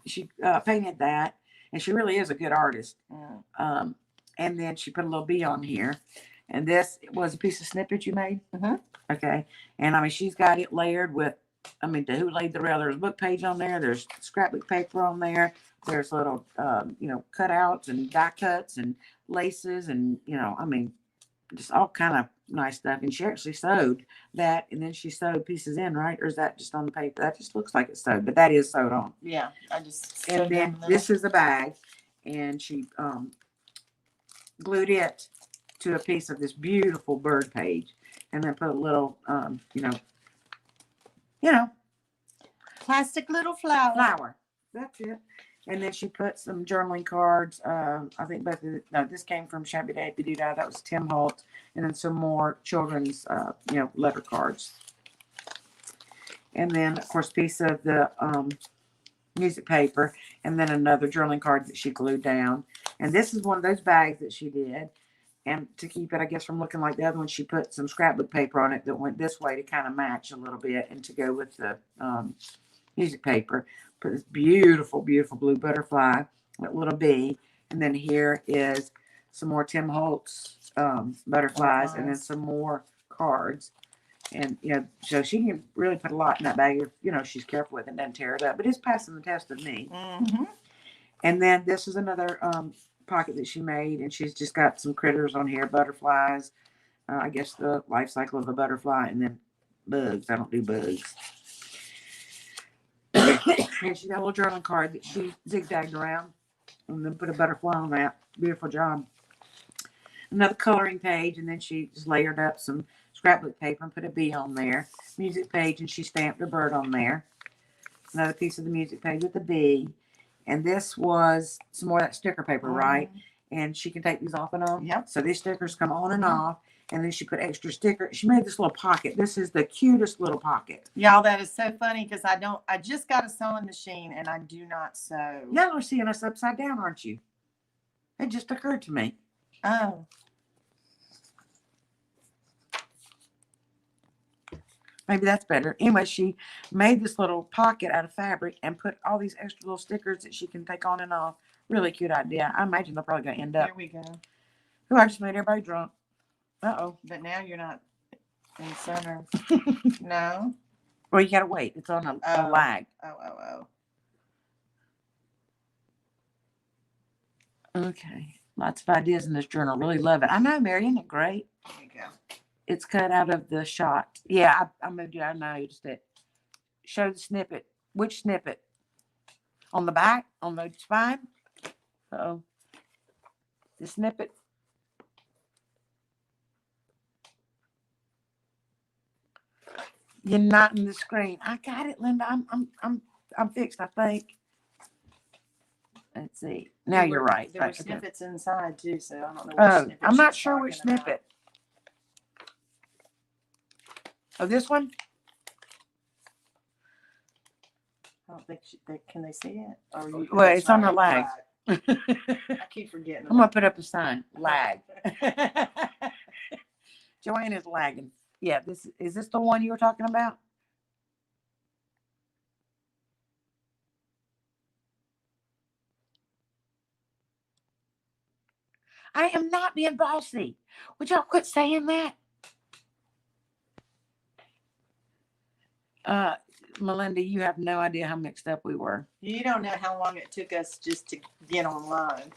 painted that. And she really is a good artist. Mm. And then she put a little bee on here. And this was a piece of snippet you made? Mm-hmm. Okay. And, she's got it layered with, who laid the rail? There's a book page on there. There's scrapbook paper on there. There's little, cutouts and die cuts and laces and, just all kind of nice stuff. And she actually sewed that, and then she sewed pieces in, right? Or is that just on the paper? That just looks like it's sewed, but that is sewed on. Yeah, I just. And then this is a bag, and she glued it to a piece of this beautiful bird page, and then put a little, Plastic little flower. flower. That's it. And then she put some journaling cards. I think this came from Shabby Dabby Doodah. That was Tim Holt. And then some more children's, letter cards. And then, of course, a piece of the music paper. And then another journaling card that she glued down. And this is one of those bags that she did. And to keep it, I guess, from looking like the other one, she put some scrapbook paper on it that went this way to kind of match a little bit and to go with the music paper. Put this beautiful, beautiful blue butterfly, that little bee. And then here is some more Tim Holtz butterflies, and then some more cards. And, so she can really put a lot in that bag if, she's careful with it and doesn't tear it up. But it's passing the test of me. Mm-hmm. And then this is another pocket that she made, and she's just got some critters on here, butterflies. I guess the life cycle of a butterfly, and then bugs. I don't do bugs. And she got a little journaling card that she zigzagged around. and then put a butterfly on that. Beautiful job. Another coloring page, and then she just layered up some scrapbook paper and put a bee on there. Music page, and she stamped a bird on there. Another piece of the music page with the bee. And this was some more of that sticker paper, right? And she can take these off and on. Yep. So these stickers come on and off. And then she put extra sticker. She made this little pocket. This is the cutest little pocket. Y'all, that is so funny because I just got a sewing machine and I do not sew. Y'all are seeing us upside down, aren't you? It just occurred to me. Oh. Maybe that's better. Anyway, she made this little pocket out of fabric and put all these extra little stickers that she can take on and off. Really cute idea. I imagine they're probably going to end up. Here we go. Oh, I just made everybody drunk. Uh-oh. But now you're not in center. No. Well, you got to wait. It's on a lag. Oh. Okay. Lots of ideas in this journal. Really love it. I know, Mary. Isn't it great? There you go. It's cut out of the shot. Yeah, I moved it. I noticed it. Show the snippet. Which snippet? On the back? On the spine? Uh-oh. The snippet. You're not in the screen. I got it, Linda. I'm fixed, I think. Let's see. Now you're right. There were Okay. snippets inside too, so I don't know which snippet I'm not she's sure which talking about. snippet. Oh, this one? I don't think can they see it? Or you, Well, that's it's on the right, lag. right. I keep forgetting. I'm going to put up a sign. Lag. Joanne is lagging. Yeah, is this the one you were talking about? I am not being bossy. Would y'all quit saying that? Melinda, you have no idea how mixed up we were. You don't know how long it took us just to get online.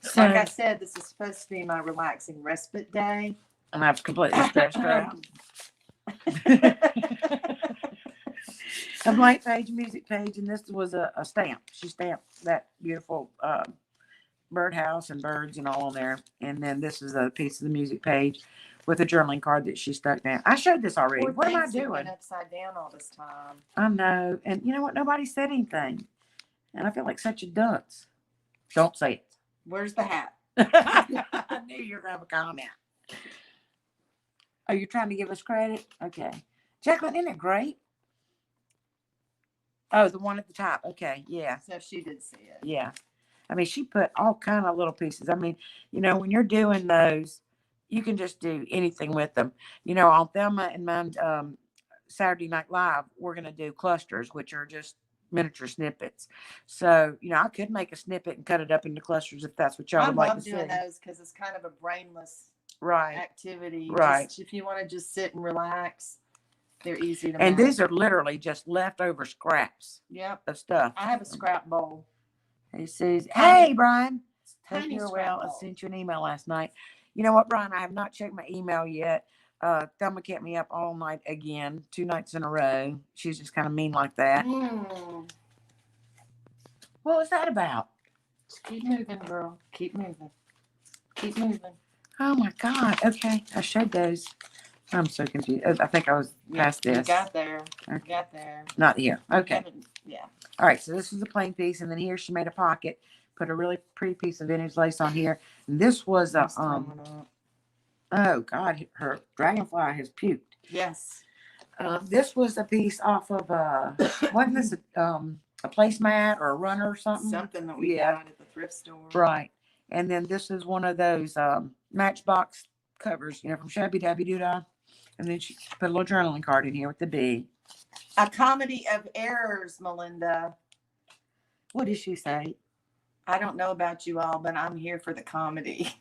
So, Like I said, this is supposed to be my relaxing respite day. And I've completely stretched her out. A blank page, music page, and this was a stamp. She stamped that beautiful birdhouse and birds and all on there. And then this is a piece of the music page with a journaling card that she stuck down. I showed this already. Poor What am I things have doing? been upside down all this time. I know. And you know what? Nobody said anything. And I feel like such a dunce. Don't say it. Where's the hat? I knew you were going to have a comment. Are you trying to give us credit? Okay. Jacqueline, isn't it great? Oh, the one at the top. Okay. Yeah. So she did see it. Yeah. I mean, she put all kind of little pieces. I mean, you know, when you're doing those, you can just do anything with them. You know, on Thelma and mine, Saturday Night Live, we're going to do clusters, which are just miniature snippets. So, you know, I could make a snippet and cut it up into clusters if that's what y'all I would like to love see. doing those because it's kind of a brainless Right. activity. Right. Just, if you want to just sit and relax, they're easy to And make. these are literally just leftover scraps Yep. of stuff. I have a scrap bowl. Hey, Susie. Hey, Brian. Hope Tiny you're scrap well. I bowl. sent you an email last night. You know what, Brian? I have not checked my email yet. Thelma kept me up all night again, 2 nights in a row. She's just kind of mean like that. What was that about? Just keep moving, girl. Keep moving. Keep moving. Oh my God. Okay. I showed those. I'm so confused. I think I was past You this. got there. You Okay. got there. Not here. Okay. Yeah. All right. So this is a plain piece. And then here she made a pocket, put a really pretty piece of vintage lace on here. And this was a, oh God, her dragonfly has puked. Yes. This was a piece off of wasn't this a placemat or a runner or something? Something that we got at the thrift store. Right. And then this is one of those Matchbox covers, you know, from Shabby Dabby Doodah. And then she put a little journaling card in here with the bee. A comedy of errors, Melinda. What did she say? I don't know about you all, but I'm here for the comedy.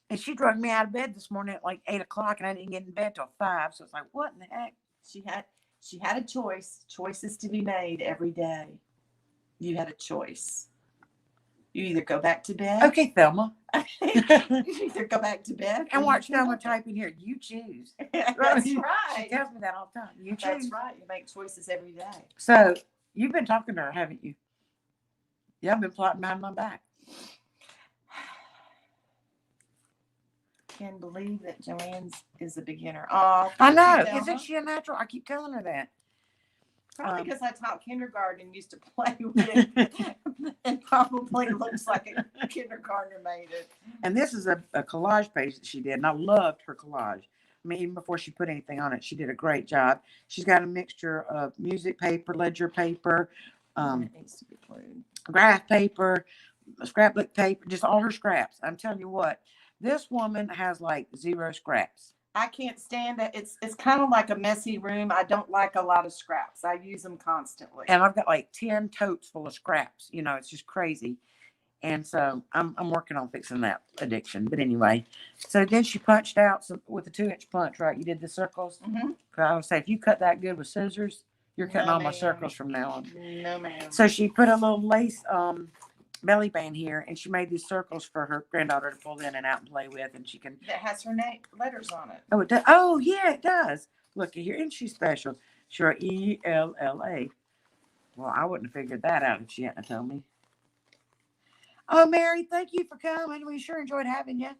And she dragged me out of bed this morning at like 8 o'clock, and I didn't get in bed till 5. So it's like, what in the heck? She had a choice. Choices to be made every day. You had a choice. You either go back to bed. Okay, Thelma. You either go back to bed And or watch you can Thelma go type in here. You choose. That's She right. tells me that all the time. You choose. That's right. You make choices every day. So you've been talking to her, haven't you? Yeah, I've been plotting behind my back. Can't believe that Joanne is a beginner. Oh, I know. Thelma. Isn't she a natural? I keep telling her that. Probably because I taught kindergarten and used to play with it. It probably looks like a kindergartner made it. And this is a collage page that she did, and I loved her collage. I mean, even before she put anything on it, she did a great job. She's got a mixture of music paper, ledger paper, It needs to be glued. graph paper, scrapbook paper, just all her scraps. I'm telling you what, this woman has like 0 scraps. I can't stand it. It's kind of like a messy room. I don't like a lot of scraps. I use them constantly. And I've got like 10 totes full of scraps. You know, it's just crazy. And so I'm working on fixing that addiction. But anyway, so then she punched out some with a 2-inch punch, right? You did the circles. Mm-hmm. I would say if you cut that good with scissors, you're cutting No, all my ma'am. circles from now on. No, ma'am. So she put a little lace belly band here, and she made these circles for her granddaughter to pull in and out and play with, and she can. That has her name letters on it. Oh, it does. Oh, yeah, it does. Look at here, isn't she special? Sure, ELLA. Well, I wouldn't have figured that out if she hadn't told me. Oh, Mary, thank you for coming. We sure enjoyed having you.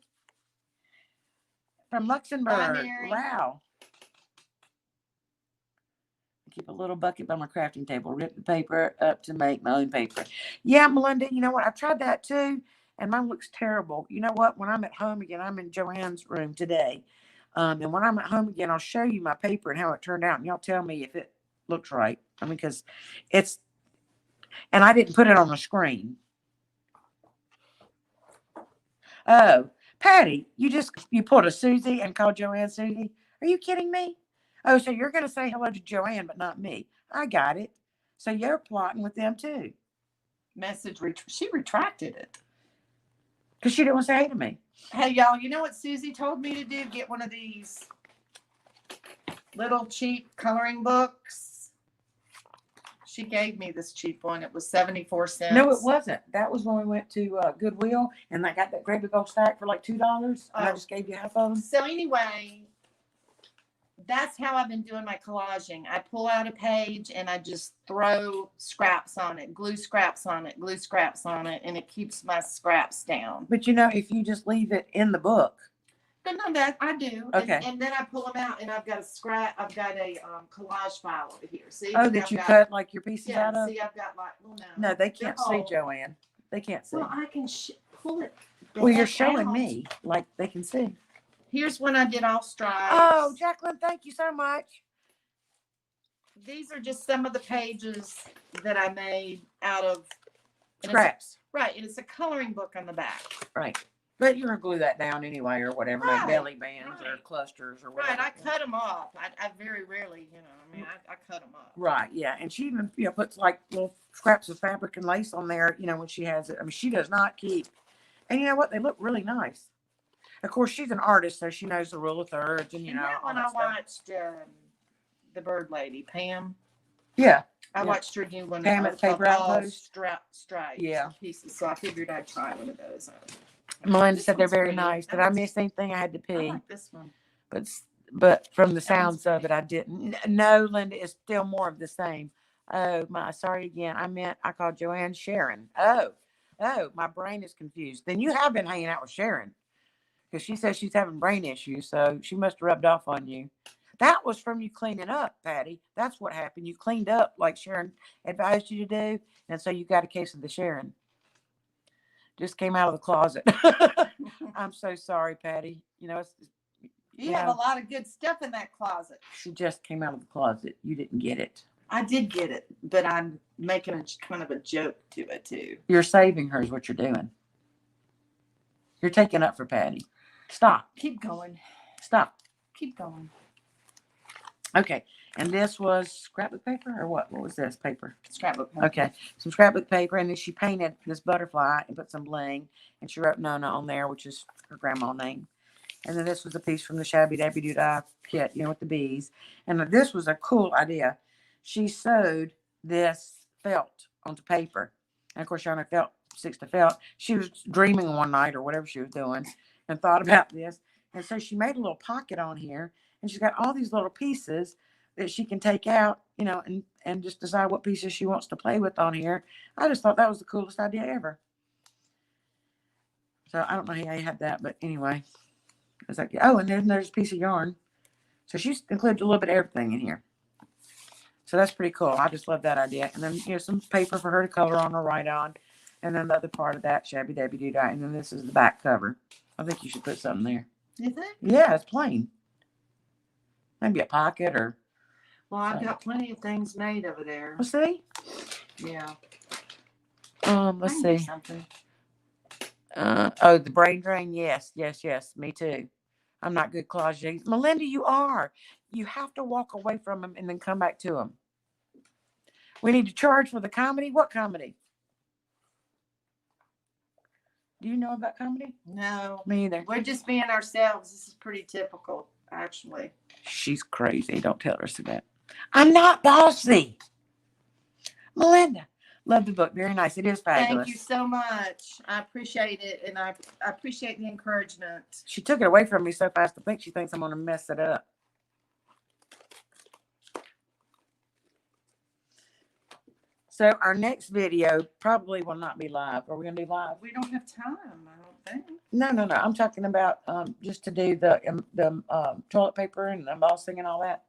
From Luxembourg. Bye, Mary. Wow. Keep a little bucket by my crafting table. Rip the paper up to make my own paper. Yeah, Melinda, you know what? I tried that too, and mine looks terrible. You know what? When I'm at home again, I'm in Joanne's room today. And when I'm at home again, I'll show you my paper and how it turned out, and y'all tell me if it looks right. I mean, because it's, and I didn't put it on the screen. Oh, Patty, you pulled a Susie and called Joanne Susie? Are you kidding me? Oh, so you're going to say hello to Joanne, but not me. I got it. So you're plotting with them too. She retracted it. Because she didn't want to say hey to me. Hey, y'all, you know what Susie told me to do? Get one of these little cheap coloring books. She gave me this cheap one. It was 74 cents. No, it wasn't. That was when we went to Goodwill, and I got that great big old stack for like $2, and I just gave you half of them. So anyway, that's how I've been doing my collaging. I pull out a page, and I just throw scraps on it, glue scraps on it, glue scraps on it, and it keeps my scraps down. But you know, if you just leave it in the book. No, that I do. Okay. And then I pull them out, and I've got a collage file over here. See? Oh, that you cut like your pieces out of? See, I've got like, well, no, they can't see, Joanne. They can't see. Well, I can pull it. Well, you're showing me like they can see. Here's when I did all stripes. Oh, Jacqueline, thank you so much. These are just some of the pages that I made out of scraps. Right, and it's a coloring book on the back. Right. But you're going to glue that down anyway or whatever, like belly bands or clusters or whatever. Right, I cut them off. I very rarely, I cut them up. Right, yeah. And she even, puts like little scraps of fabric and lace on there, when she has it. I mean, she does not keep. And you know what? They look really nice. Of course, she's an artist, so she knows the rule of thirds and, that one I watched the bird lady, Pam. Yeah. I watched her do one Pam at the Paper Outpost. Stripes pieces, so I figured I'd try one of those. Melinda said they're very nice. Did I miss anything? I had to pee. I like this one. But from the sounds of it, I didn't. No, Linda, it's still more of the same. Oh, sorry again. I called Joanne Sharon. Oh, my brain is confused. Then you have been hanging out with Sharon because she says she's having brain issues. So she must have rubbed off on you. That was from you cleaning up, Patty. That's what happened. You cleaned up like Sharon advised you to do. And so you got a case of the Sharon. Just came out of the closet. I'm so sorry, Patty. You have a lot of good stuff in that closet. She just came out of the closet. You didn't get it. I did get it, but I'm making a kind of a joke to it too. You're saving her is what you're doing. You're taking up for Patty. Stop. Keep going. Stop. Keep going. Okay. And this was scrapbook paper or what? What was this paper? Scrapbook paper. Okay. Some scrapbook paper. And then she painted this butterfly and put some bling. And she wrote Nona on there, which is her grandma's name. And then this was a piece from the Shabby Dabby Doo-Dah kit, with the bees. And this was a cool idea. She sewed this felt onto paper. And of course, y'all know sticks to felt. She was dreaming one night or whatever she was doing and thought about this. And so she made a little pocket on here, and she's got all these little pieces that she can take out, and just decide what pieces she wants to play with on here. I just thought that was the coolest idea ever. So I don't know how you had that, but anyway, I was like, oh, and then there's a piece of yarn. So she's included a little bit of everything in here. So that's pretty cool. I just love that idea. And then some paper for her to color on or write on. And then the other part of that, shabby dabby doo dah. And then this is the back cover. I think you should put something there. You think? Yeah, it's plain. Maybe a pocket or. Well, I've got plenty of things made over there. Let's see. Yeah. Let's see. Something. The brain drain. Yes. Me too. I'm not good collage. Melinda, you are. You have to walk away from them and then come back to them. We need to charge for the comedy. What comedy? Do you know about comedy? No. Me either. We're just being ourselves. This is pretty typical, actually. She's crazy. Don't tell her so that. I'm not bossy. Melinda, love the book. Very nice. It is fabulous. Thank you so much. I appreciate it, and I appreciate the encouragement. She took it away from me so fast. I think she thinks I'm going to mess it up. So our next video probably will not be live. Are we going to be live? We don't have time, I don't think. No. I'm talking about just to do the toilet paper and embossing and all that.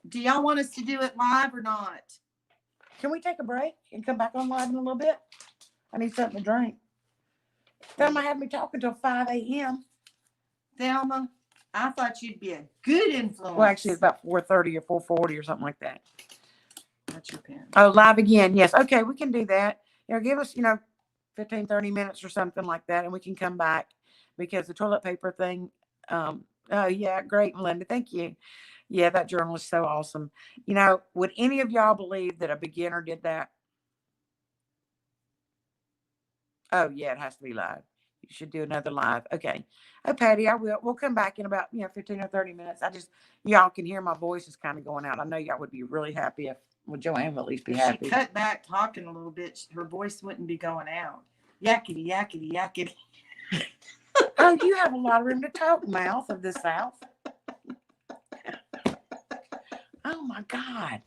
Do y'all want us to do it live or not? Can we take a break and come back on live in a little bit? I need something to drink. Thelma had me talking till 5 a.m. Thelma, I thought you'd be a good influence. Well, actually, it's about 4:30 or 4:40 or something like that. That's your pen. Oh, live again. Yes. Okay, we can do that. Give us, 15, 30 minutes or something like that, and we can come back because the toilet paper thing. Oh, yeah. Great, Melinda. Thank you. Yeah, that journal is so awesome. Would any of y'all believe that a beginner did that? Oh, yeah, it has to be live. You should do another live. Okay. Oh, Patty, I will. We'll come back in about 15 or 30 minutes. Y'all can hear my voice is kind of going out. I know y'all would be really happy if Joanne will at least be happy. She cut back talking a little bit. Her voice wouldn't be going out. Yakety, yakety, yakety. Oh, you have a lot of room to talk, mouth of the South. Oh, my God.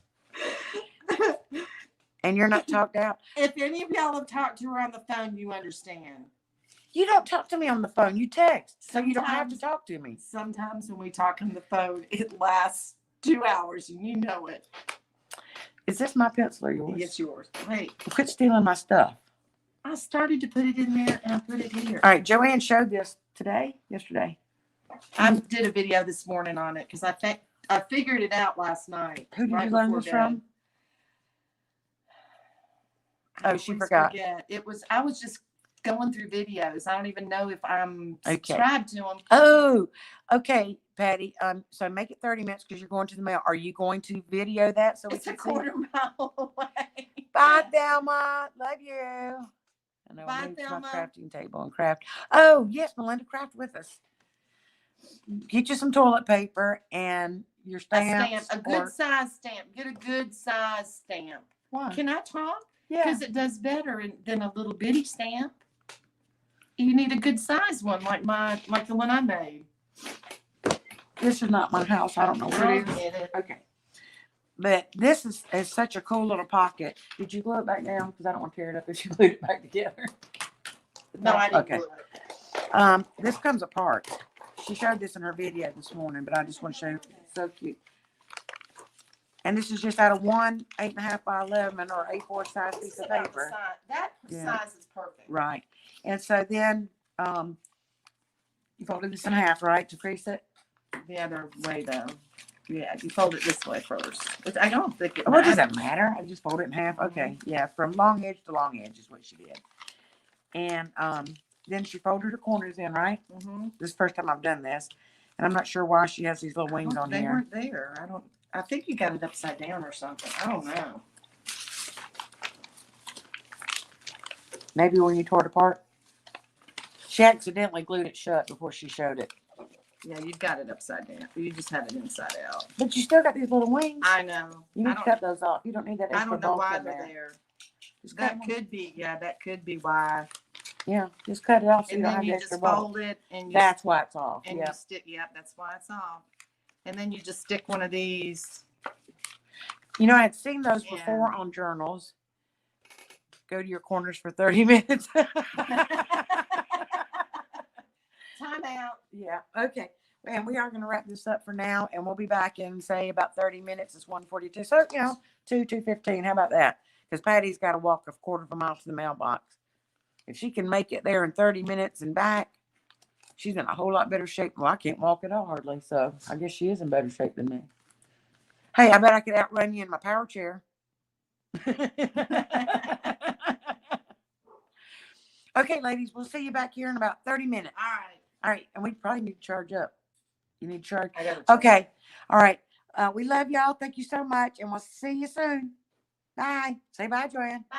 And you're not talked out? If any of y'all have talked to her on the phone, you understand. You don't talk to me on the phone. You text, so you don't have to talk to me. Sometimes when we talk on the phone, it lasts 2 hours, and you know it. Is this my pencil or yours? It's yours. Wait. Quit stealing my stuff. I started to put it in there, and I put it here. All right, Joanne showed this yesterday. I did a video this morning on it because I figured it out last night. Who did you learn this from? Oh, she forgot. I was just going through videos. I don't even know if I'm subscribed to them. Oh, okay, Patty. So make it 30 minutes because you're going to the mail. Are you going to video that so we can a quarter mile away? Bye, Thelma. Love you. I know. Bye, Thelma. My crafting table and craft. Oh, yes, Melinda, craft with us. Get you some toilet paper and your stamps. A good size stamp. Get a good size stamp. Why? Can I talk? Yeah. Because it does better than a little bitty stamp. You need a good size one, like the one I made. This is not my house. I don't know where it is. Okay. But this is such a cool little pocket. Did you glue it back down? Because I don't want to tear it up if you glued it back together. No, I didn't glue it. This comes apart. She showed this in her video this morning, but I just want to show you. It's so cute. And this is just out of one 8.5 by 11 or A4 size piece of paper. That size is perfect. Right. And so then you folded this in half, right, to crease it? The other way, though. Yeah, you fold it this way first. I don't think it matters. What does that matter? I just fold it in half. Okay. Yeah, from long edge to long edge is what she did. And then she folded her corners in, right? Mm-hmm. This is the first time I've done this. And I'm not sure why she has these little wings on here. They weren't there. I think you got it upside down or something. I don't know. Maybe when you tore it apart. She accidentally glued it shut before she showed it. Yeah, you've got it upside down. You just had it inside out. But you still got these little wings. I know. You need to cut those off. You don't need that extra I don't know bulk why in they're there. Just cut That them off. could be, yeah, that could be why. Yeah, just cut it off so you And don't then have the you extra just ball. fold it and you That's why it's off. and Yeah. you stick. Yep, that's why it's off. And then you just stick one of these. You know, I had seen those Yeah. before on journals. Go to your corners for 30 minutes. Time out. Yeah. Okay. And we are going to wrap this up for now, and we'll be back in, say, about 30 minutes. It's 1:42. So, 2:15. How about that? Because Patty's got to walk a quarter of a mile to the mailbox. If she can make it there in 30 minutes and back, she's in a whole lot better shape. Well, I can't walk at all hardly, so I guess she is in better shape than me. Hey, I bet I could outrun you in my power chair. Okay, ladies, we'll see you back here in about 30 minutes. All right. All right, and we probably need to charge up. You need to charge? I got Okay. All right. We love y'all. Thank you so much, and we'll see you soon. Bye. Say bye, Joanne. Bye.